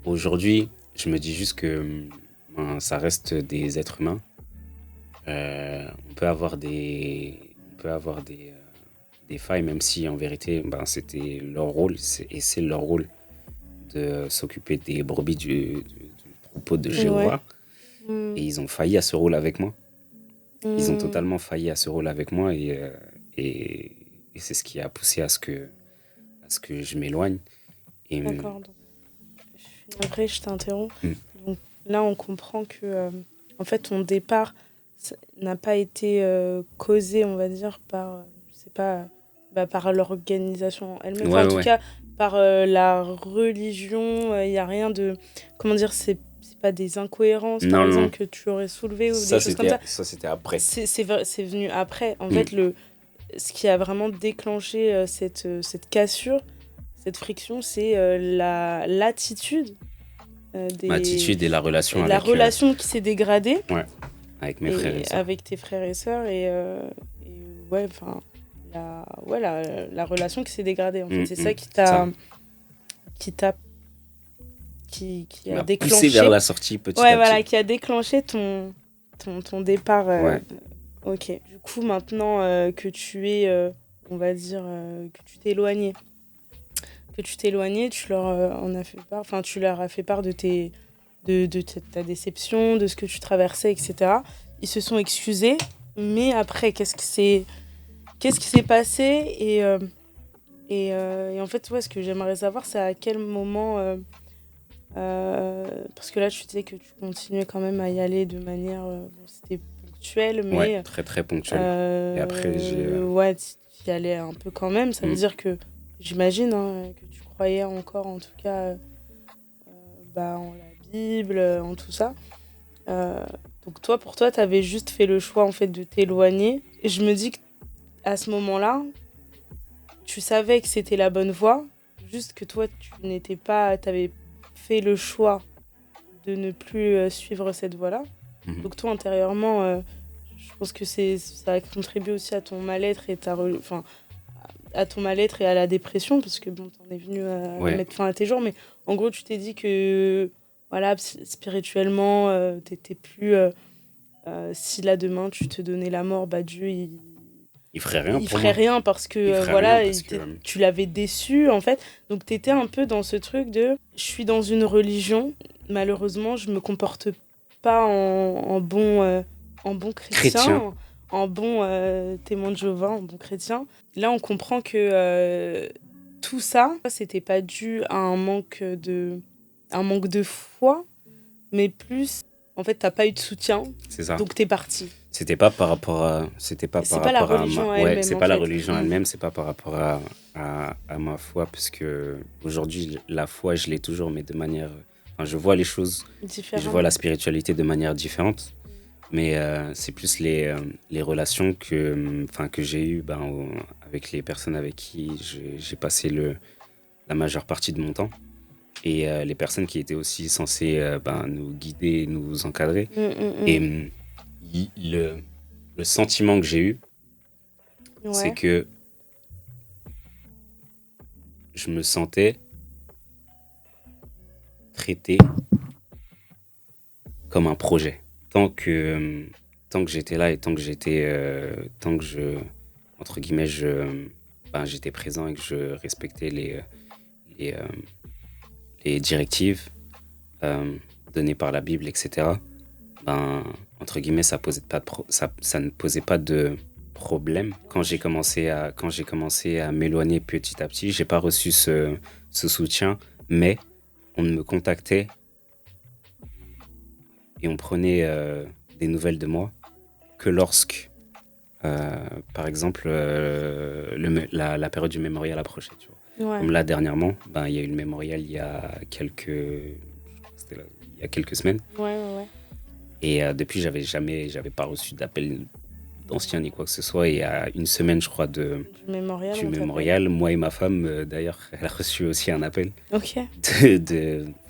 Aujourd'hui, je me dis juste que ça reste des êtres humains. On peut avoir des failles, même si en vérité, c'était leur rôle, et c'est leur rôle de s'occuper des brebis du troupeau de Jéhovah. Ouais. Et ils ont failli à ce rôle avec moi. Ils ont Mm. totalement failli à ce rôle avec moi, et c'est ce qui a poussé à ce que je m'éloigne. Et, D'accord. Donc, après, je t'interromps. Mm. Donc là, on comprend que, en fait, ton départ n'a pas été causé, on va dire, par, je sais pas, par l'organisation elle-même. Enfin, Ouais, en tout ouais. cas, par la religion. Il n'y a rien de... Comment dire, c'est pas des incohérences, par Non, exemple, non. que tu aurais soulevées ou Ça, des choses comme ça. Ça, c'était après. C'est venu après. En fait, ce qui a vraiment déclenché cette cassure, cette friction, c'est l'attitude L'attitude et la relation la avec, relation qui s'est dégradée avec mes frères et sœurs. avec tes frères et sœurs et ouais, enfin la relation qui s'est dégradée en fait. C'est ça qui a déclenché poussé vers la sortie petit à petit. voilà, qui a déclenché ton départ. Ok. Du coup, maintenant que tu es, on va dire, que tu t'es éloigné, tu leur en as fait part, enfin, tu leur as fait part de ta déception, de ce que tu traversais, etc. Ils se sont excusés, mais après, qu'est-ce qui s'est passé et en fait, ce que j'aimerais savoir, c'est à quel moment, parce que là, tu disais que tu continuais quand même à y aller de manière, c'était ponctuel, mais ouais, très très ponctuel. Et après, ouais, tu y allais un peu quand même. Ça veut dire que j'imagine que tu croyais encore, en tout cas, en la Bible, en tout ça. Donc pour toi, tu avais juste fait le choix en fait de t'éloigner. Et je me dis qu'à ce moment-là, tu savais que c'était la bonne voie, juste que toi, t'avais fait le choix de ne plus suivre cette voie-là. Donc toi, intérieurement, je pense que ça a contribué aussi à ton mal-être et à ton mal-être et à la dépression, parce que bon, t'en es venu à mettre fin à tes jours, mais en gros, tu t'es dit que voilà, spirituellement, t'étais plus... si là, demain, tu te donnais la mort, bah Dieu, il ferait rien il pour ferait moi. rien parce que voilà, tu l'avais déçu, en fait. Donc, t'étais un peu dans ce truc de... Je suis dans une religion, malheureusement, je me comporte pas en bon chrétien. En bon témoin de Jéhovah, en bon chrétien. Là, on comprend que tout ça, c'était pas dû à un manque de foi, mais plus, en fait, t'as pas eu de soutien, c'est ça. donc t'es parti. C'était pas par rapport à... C'est pas la religion elle-même. c'est pas la religion elle-même, c'est pas par rapport à ma foi, parce que aujourd'hui, la foi, je l'ai toujours, mais de manière... Enfin, je vois les choses, je vois la spiritualité de manière différente. Mais c'est plus les relations que j'ai eues avec les personnes avec qui j'ai passé la majeure partie de mon temps. Et les personnes qui étaient aussi censées nous guider, nous encadrer. Et le sentiment que j'ai eu, c'est que je me sentais traité comme un projet. Tant que j'étais là et tant que entre guillemets, j'étais présent et que je respectais les directives données par la Bible, etc., entre guillemets, ça ne posait pas de problème. Quand j'ai commencé à m'éloigner petit à petit, j'ai pas reçu ce soutien, mais on me contactait et on prenait des nouvelles de moi que lorsque, par exemple, la période du mémorial approchait. Tu vois. Comme là, dernièrement, il y a eu le mémorial il y a quelques semaines. Et depuis, j'avais pas reçu d'appel d'ancien ni quoi que ce soit. Et à une semaine, je crois, du mémorial, moi et ma femme, d'ailleurs, elle a reçu aussi un appel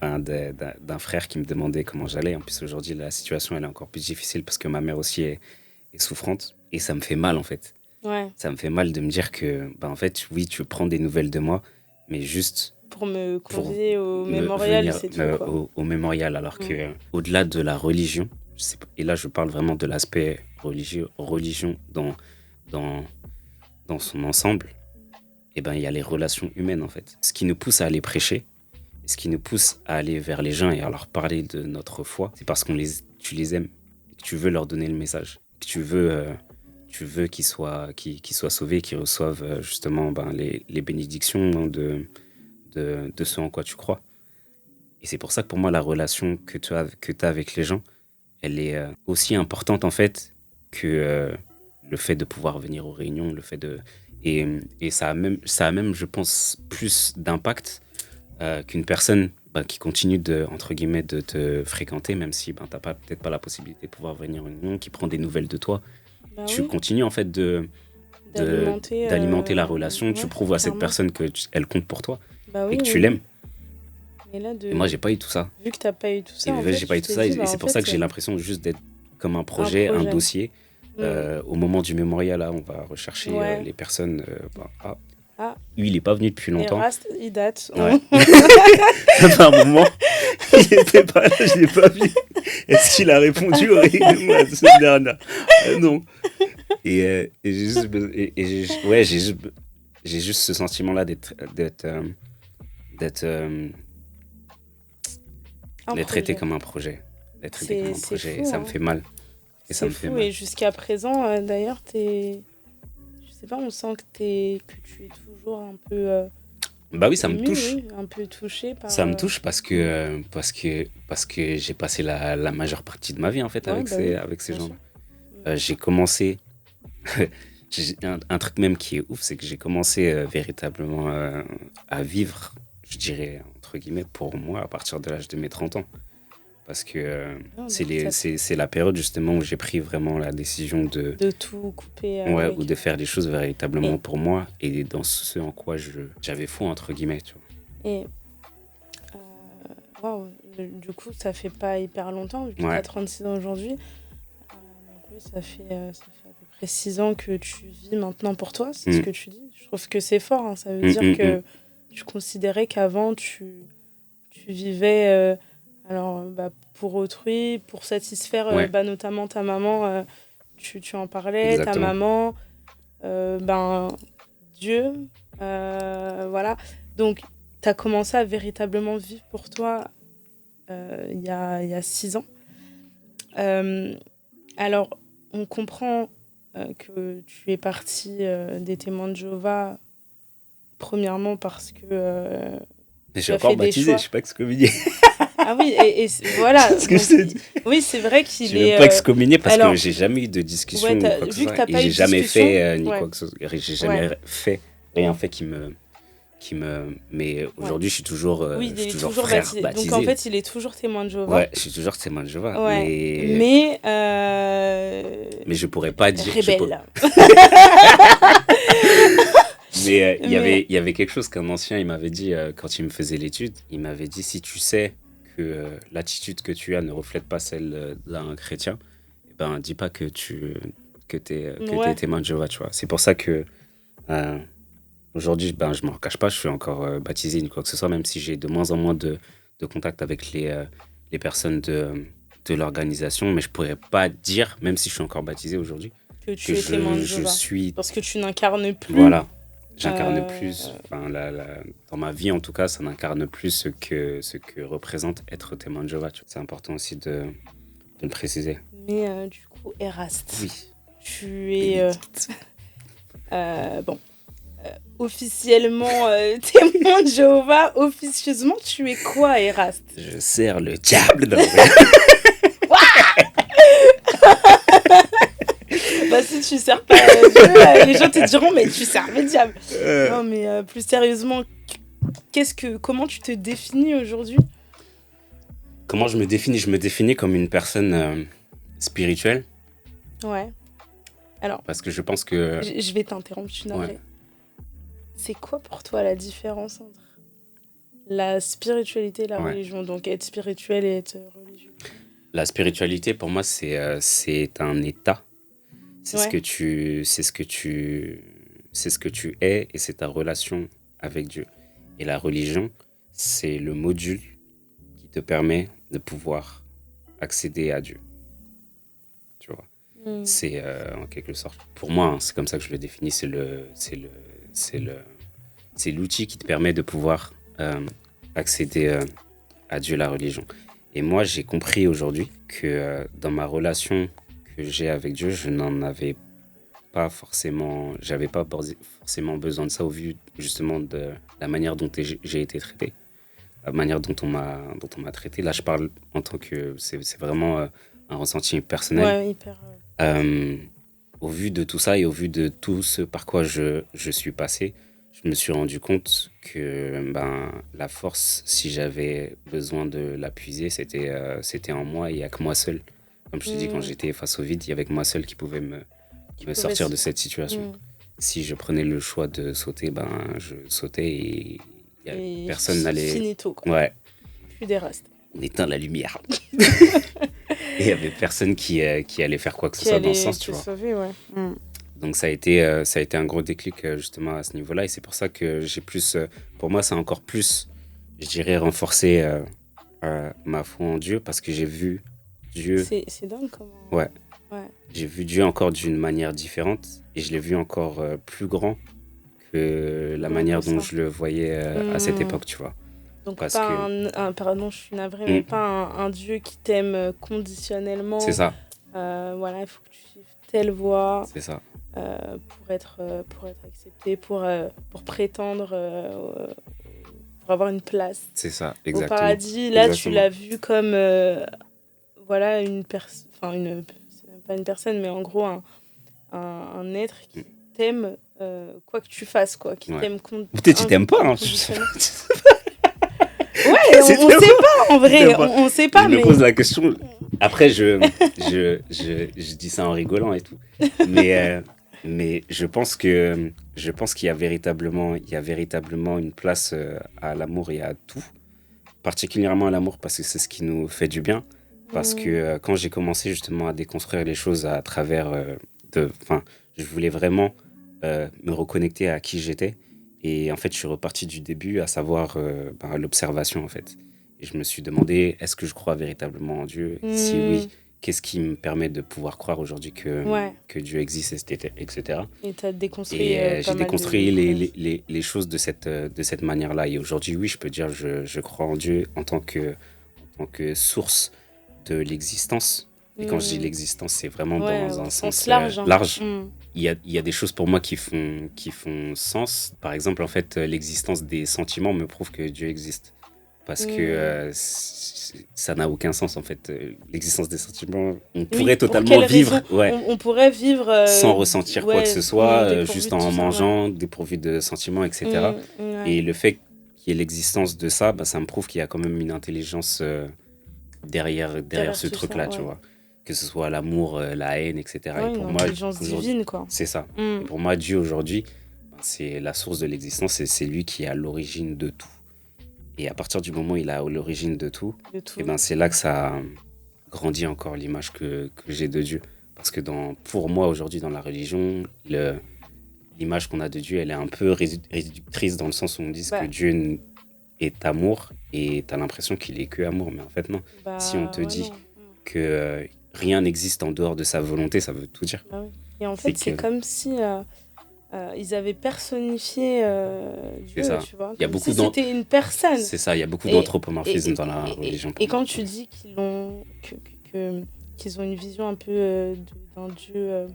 d'un frère qui me demandait comment j'allais. En plus, aujourd'hui, la situation, elle est encore plus difficile parce que ma mère aussi est souffrante. Et ça me fait mal, en fait. Ça me fait mal de me dire que, en fait, oui, tu prends des nouvelles de moi, mais juste... Pour me convier au mémorial, c'est tout, quoi. Au mémorial, alors que au-delà de la religion, et là je parle vraiment de l'aspect religion dans son ensemble, et il y a les relations humaines, en fait. Ce qui nous pousse à aller prêcher, ce qui nous pousse à aller vers les gens et à leur parler de notre foi, c'est parce tu les aimes, et que tu veux leur donner le message, que tu veux qu'ils soient sauvés, qu'ils reçoivent justement les bénédictions de ce en quoi tu crois. Et c'est pour ça que pour moi, la relation que tu as avec les gens, elle est aussi importante, en fait, que le fait de pouvoir venir aux réunions, le fait de... Et ça a même, je pense, plus d'impact qu'une personne qui continue entre guillemets, de te fréquenter, même si tu n'as peut-être pas la possibilité de pouvoir venir aux réunions, qui prend des nouvelles de toi. Tu continues, en fait, d'alimenter la relation. Tu prouves à cette personne qu'elle compte pour toi et que tu l'aimes. Et moi, j'ai pas eu tout ça. Vu que t'as pas eu tout ça, j'ai pas eu tout ça, et c'est pour ça que j'ai l'impression juste d'être comme un projet, un dossier. Au moment du mémorial, là, on va rechercher les personnes. Lui, il est pas venu depuis longtemps. Il date. Ça fait un moment. Il était pas là, je l'ai pas vu. Est-ce qu'il a répondu aux réunions la semaine dernière? Non. Et j'ai juste ce sentiment-là d'être traité comme un projet. D'être traité comme un projet. Fou, et ça me fait mal. Et ça me fait mal. Et jusqu'à présent, d'ailleurs, je sais pas, on sent que tu es toujours un peu... oui, ça me touche. Oui, un peu touché par... Ça me touche parce que j'ai passé la majeure partie de ma vie, en fait, avec ces gens-là. J'ai commencé... un truc même qui est ouf, c'est que j'ai commencé véritablement à vivre, je dirais, entre guillemets, pour moi, à partir de l'âge de mes 30 ans. Parce que c'est la période, justement, où j'ai pris vraiment la décision de tout couper. Ou de faire des choses véritablement pour moi et dans ce en quoi j'avais foi, entre guillemets, tu vois. Et... du coup, ça fait pas hyper longtemps, vu que tu as 36 ans aujourd'hui. Donc oui, ça fait à peu fait 6 ans que tu vis maintenant pour toi, c'est ce que tu dis. Je trouve que c'est fort, hein. Ça veut dire que tu considérais qu'avant, tu vivais pour autrui, pour satisfaire notamment ta maman. Tu en parlais, ta maman, Dieu. Voilà. Donc, tu as commencé à véritablement vivre pour toi il y a 6 ans. Alors, on comprend que tu es parti des témoins de Jéhovah, premièrement parce que je suis encore baptisé, je suis pas excommunié. Ah oui, et voilà. C'est ce que je te dis. Oui, c'est vrai qu'il est... Je ne suis pas excommunié parce que j'ai jamais eu de discussion ou quoi que ce soit. Et j'ai jamais fait ni quoi que ce soit. J'ai jamais fait rien fait qui me... Mais aujourd'hui, je suis toujours, frère baptisé. Donc en fait, il est toujours témoin de Jéhovah. Ouais, je suis toujours témoin de Jéhovah. Ouais. Mais je pourrais pas dire... Rebelle. Mais il y avait quelque chose qu'un ancien il m'avait dit quand il me faisait l'étude. Il m'avait dit, si tu sais que l'attitude que tu as ne reflète pas celle d'un chrétien, eh ben, dis pas que t'es témoin de Jéhovah, tu vois. C'est pour ça que aujourd'hui, je m'en cache pas, je suis encore baptisé ni quoi que ce soit, même si j'ai de moins en moins de contact avec les personnes de l'organisation. Mais je pourrais pas dire, même si je suis encore baptisé aujourd'hui, que tu es témoin de Jéhovah. Parce que tu n'incarnes plus. Voilà. J'incarne plus, dans ma vie en tout cas, ça n'incarne plus ce que représente être témoin de Jéhovah. C'est important aussi de le préciser. Mais du coup, Eraste, oui. Tu es officiellement témoin de Jéhovah. Officieusement, tu es quoi, Eraste? Je sers le diable dans Bah, si tu sers pas Dieu, les gens te diront mais tu sers le diable. Non, mais plus sérieusement, comment tu te définis aujourd'hui? Comment je me définis? Je me définis comme une personne spirituelle. Ouais. Alors, parce que je pense que... Je vais t'interrompre, je suis navrée. C'est quoi pour toi la différence entre la spiritualité et la religion? Donc être spirituel et être religieux. La spiritualité, pour moi, c'est un état. C'est ce que tu es et c'est ta relation avec Dieu. Et la religion, c'est le module qui te permet de pouvoir accéder à Dieu. Tu vois. C'est en quelque sorte, pour moi, c'est comme ça que je le définis, c'est l'outil qui te permet de pouvoir accéder à Dieu, la religion. Et moi, j'ai compris aujourd'hui que dans ma relation que j'ai avec Dieu, j'avais pas forcément besoin de ça au vu justement de la manière dont j'ai été traité, la manière dont on m'a traité. Là, je parle en tant que c'est vraiment un ressenti personnel. Ouais, hyper. Au vu de tout ça et au vu de tout ce par quoi je suis passé, je me suis rendu compte que la force, si j'avais besoin de la puiser, c'était en moi et avec moi seul. Comme je te dis, quand j'étais face au vide, il y avait que moi seul qui pouvait me sortir de cette situation. Si je prenais le choix de sauter, je sautais et personne n'allait... Finito, quoi. Ouais. Plus des restes. On éteint la lumière. Et il n'y avait personne qui allait faire quoi que ce soit dans ce sens, tu vois. Sauver, ouais. Donc ça a été un gros déclic justement à ce niveau-là. Et c'est pour ça que j'ai plus... pour moi, ça a encore plus, je dirais, renforcé ma foi en Dieu parce que j'ai vu Dieu... C'est dingue comment... Ouais. J'ai vu Dieu encore d'une manière différente et je l'ai vu encore plus grand que la manière dont je le voyais à cette époque, tu vois. Donc pardon, je suis navrée, mais pas un Dieu qui t'aime conditionnellement. C'est ça. Voilà, il faut que tu suives telle voie. C'est ça. Pour être accepté, pour prétendre, pour avoir une place. C'est ça, exactement. Au paradis, là, tu l'as vu comme voilà, une personne, enfin, c'est même pas une personne, mais en gros, un être qui t'aime, quoi que tu fasses, quoi, qui t'aime. Peut-être tu t'aimes pas, hein. Ouais, on sait pas, en vrai, on sait pas. Je me pose la question. Après, je dis ça en rigolant et tout. Mais je pense qu'il y a véritablement une place à l'amour et à tout. Particulièrement à l'amour parce que c'est ce qui nous fait du bien. Parce que quand j'ai commencé justement à déconstruire les choses à travers je voulais vraiment me reconnecter à qui j'étais. Et en fait, je suis reparti du début, à savoir l'observation, en fait. Et je me suis demandé, est-ce que je crois véritablement en Dieu? Si oui, qu'est-ce qui me permet de pouvoir croire aujourd'hui que Dieu existe, etc. Et tu as déconstruit Et pas j'ai mal déconstruit de... les choses de cette manière-là. Et aujourd'hui, oui, je peux dire, je crois en Dieu en tant que source de l'existence. Et quand je dis l'existence, c'est vraiment dans un sens large. large. Il y a des choses pour moi qui font sens. Par exemple, en fait, l'existence des sentiments me prouve que Dieu existe. Parce que ça n'a aucun sens, en fait. L'existence des sentiments, on pourrait totalement vivre. On pourrait vivre... sans ressentir quoi que ce soit, juste en mangeant, dépourvu de sentiments, etc. Et le fait qu'il y ait l'existence de ça, ça me prouve qu'il y a quand même une intelligence derrière ce truc-là, tu vois. Que ce soit l'amour, la haine, etc. Ouais, et pour une moi, intelligence divine, quoi. C'est ça. Pour moi, Dieu, aujourd'hui, c'est la source de l'existence et c'est lui qui est à l'origine de tout. Et à partir du moment où il est à l'origine de tout. Et c'est là que ça grandit encore l'image que j'ai de Dieu. Parce que pour moi, aujourd'hui, dans la religion, l'image qu'on a de Dieu, elle est un peu réductrice dans le sens où on dit que Dieu est amour et tu as l'impression qu'il est que amour. Mais en fait, non. Si on te dit que rien n'existe en dehors de sa volonté, ça veut tout dire. Et en fait, c'est comme si ils avaient personnifié Dieu, tu vois. Il y a beaucoup c'était une personne. C'est ça, il y a beaucoup d'anthropomorphisme dans la religion. Et quand tu dis qu'ils ont une vision un peu d'un Dieu...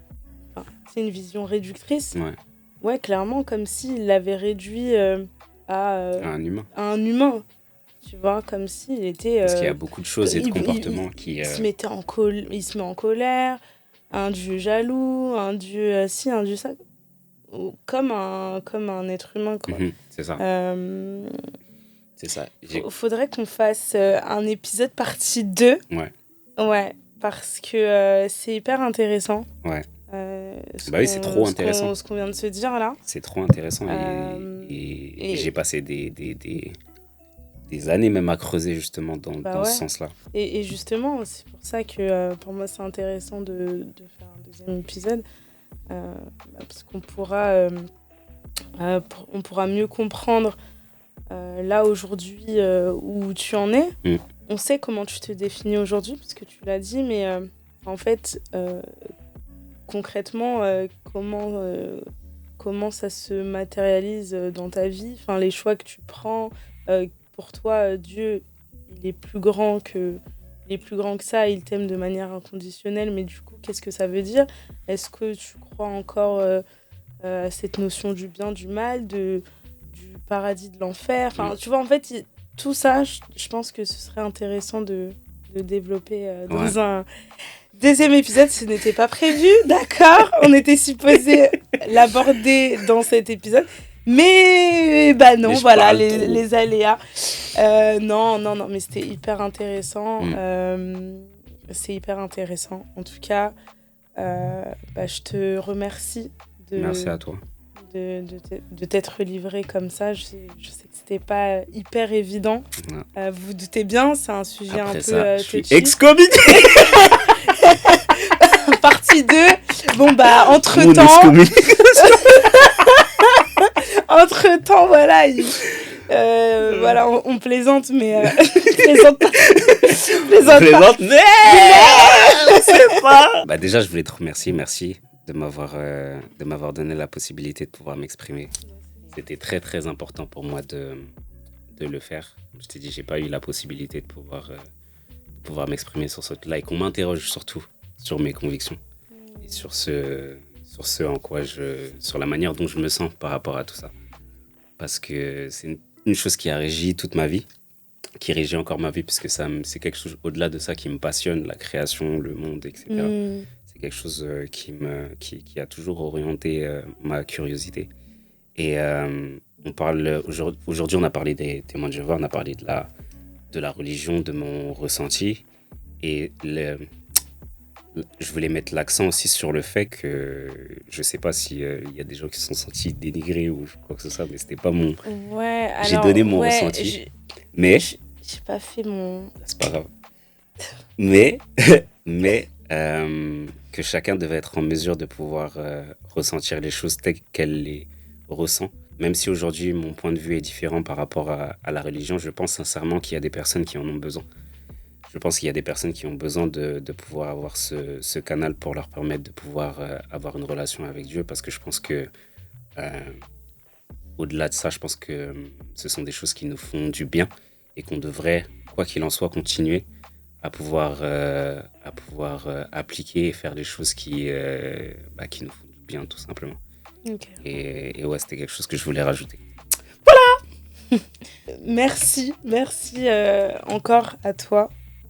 c'est une vision réductrice. Ouais, clairement, comme s'il l'avait réduit à un humain. Tu vois, comme s'il était... Parce qu'il y a beaucoup de choses et de comportements qui... Il se met en colère, un Dieu jaloux, un Dieu ci, un Dieu ça. Comme un être humain, quoi. C'est ça. C'est ça. Faudrait qu'on fasse un épisode partie 2. Ouais, parce que c'est hyper intéressant. Ouais. Oui, c'est trop intéressant. Ce qu'on vient de se dire, là. C'est trop intéressant. Et j'ai passé des années même à creuser, justement, dans ce sens-là. Et justement, c'est pour ça que pour moi, c'est intéressant de faire un deuxième épisode. Parce qu'on pourra mieux comprendre là aujourd'hui où tu en es. On sait comment tu te définis aujourd'hui parce que tu l'as dit, mais en fait concrètement comment ça se matérialise dans ta vie, enfin les choix que tu prends. Pour toi, Dieu, il est plus grand que ça, il t'aime de manière inconditionnelle, mais du coup, qu'est-ce que ça veut dire? Est-ce que tu crois encore à cette notion du bien, du mal, du paradis, de l'enfer? Enfin, tu vois, en fait, tout ça, je pense que ce serait intéressant de développer dans un deuxième épisode. Ce n'était pas prévu, d'accord? On était supposé l'aborder dans cet épisode. Mais non, voilà, les aléas. Non, mais c'était hyper intéressant. C'est hyper intéressant. En tout cas, je te remercie. Merci à toi. De t'être livré comme ça. Je sais que c'était pas hyper évident. Vous doutez bien, c'est un sujet après un ça, peu je suis touchy. excommunié. Partie 2. Bon, entre-temps... Entre-temps, voilà, voilà, on plaisante, mais plaisante pas. Plaisante, mais on sait pas. Déjà, je voulais te remercier, merci de m'avoir donné la possibilité de pouvoir m'exprimer. C'était très très important pour moi de le faire. Je t'ai dit, j'ai pas eu la possibilité de pouvoir m'exprimer sur ce truc-là et qu'on m'interroge surtout sur mes convictions et sur ce en quoi sur la manière dont je me sens par rapport à tout ça. Parce que c'est une chose qui a régi toute ma vie, qui régit encore ma vie, puisque c'est quelque chose au-delà de ça qui me passionne, la création, le monde, etc. C'est quelque chose qui a toujours orienté ma curiosité. Et aujourd'hui, on a parlé des témoins de Jéhovah, on a parlé de la religion, de mon ressenti. Et je voulais mettre l'accent aussi sur le fait que je sais pas si y a des gens qui se sont sentis dénigrés ou quoi que ce soit, mais c'était pas mon... Ouais, alors... J'ai donné mon ressenti, mais... J'ai pas fait mon... C'est pas grave. Mais que chacun devait être en mesure de pouvoir ressentir les choses telles qu'elle les ressent. Même si aujourd'hui mon point de vue est différent par rapport à la religion, je pense sincèrement qu'il y a des personnes qui en ont besoin. Je pense qu'il y a des personnes qui ont besoin de pouvoir avoir ce canal pour leur permettre de pouvoir avoir une relation avec Dieu, parce que je pense que euh, au-delà de ça, je pense que ce sont des choses qui nous font du bien et qu'on devrait, quoi qu'il en soit, continuer à pouvoir appliquer et faire des choses qui nous font du bien, tout simplement. Ok. Et ouais, c'était quelque chose que je voulais rajouter. Merci encore à toi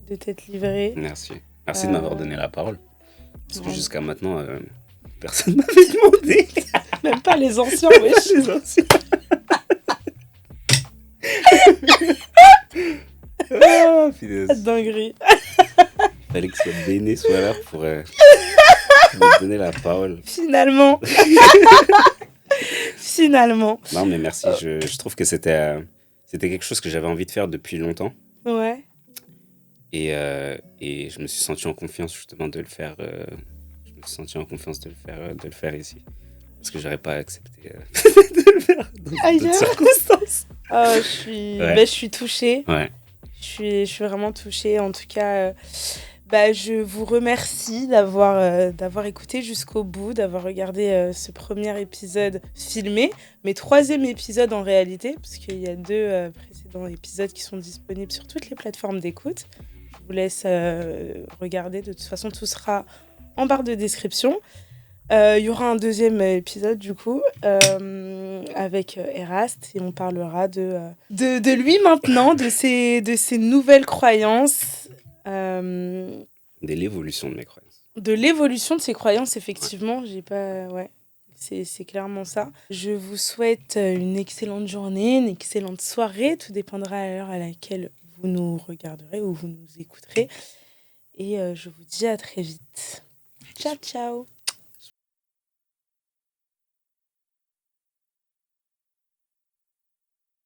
de t'être livré. Merci. Merci de m'avoir donné la parole. Parce que Ouais. jusqu'à maintenant, personne ne m'avait demandé. Même pas les anciens, wesh. Les anciens. Ah, punaise. Dinguerie. Fallait que ce soit Béné soit là pour me donner la parole. Finalement. Finalement. Non, mais merci. Je trouve que c'était quelque chose que j'avais envie de faire depuis longtemps. Ouais. Et je me suis senti en confiance justement de le faire. Je me suis senti en confiance de le faire ici. Parce que j'aurais pas accepté de le faire dans Ailleurs. d'autres circonstances. Je Ouais. suis touchée. Ouais. Je suis vraiment touchée. En tout cas, je vous remercie d'avoir écouté jusqu'au bout, d'avoir regardé ce premier épisode filmé, mais 3e épisode en réalité, parce qu'il y a 2 précédents épisodes qui sont disponibles sur toutes les plateformes d'écoute. Je vous laisse regarder. De toute façon, tout sera en barre de description. Il y aura un 2e épisode du coup avec Erast et on parlera de lui maintenant, de ses nouvelles croyances, De l'évolution de mes croyances. de l'évolution de ses croyances effectivement. J'ai pas, ouais, c'est clairement ça. Je vous souhaite une excellente journée, une excellente soirée, tout dépendra à l'heure à laquelle vous nous regarderez ou vous nous écouterez. Et je vous dis à très vite. Ciao ciao.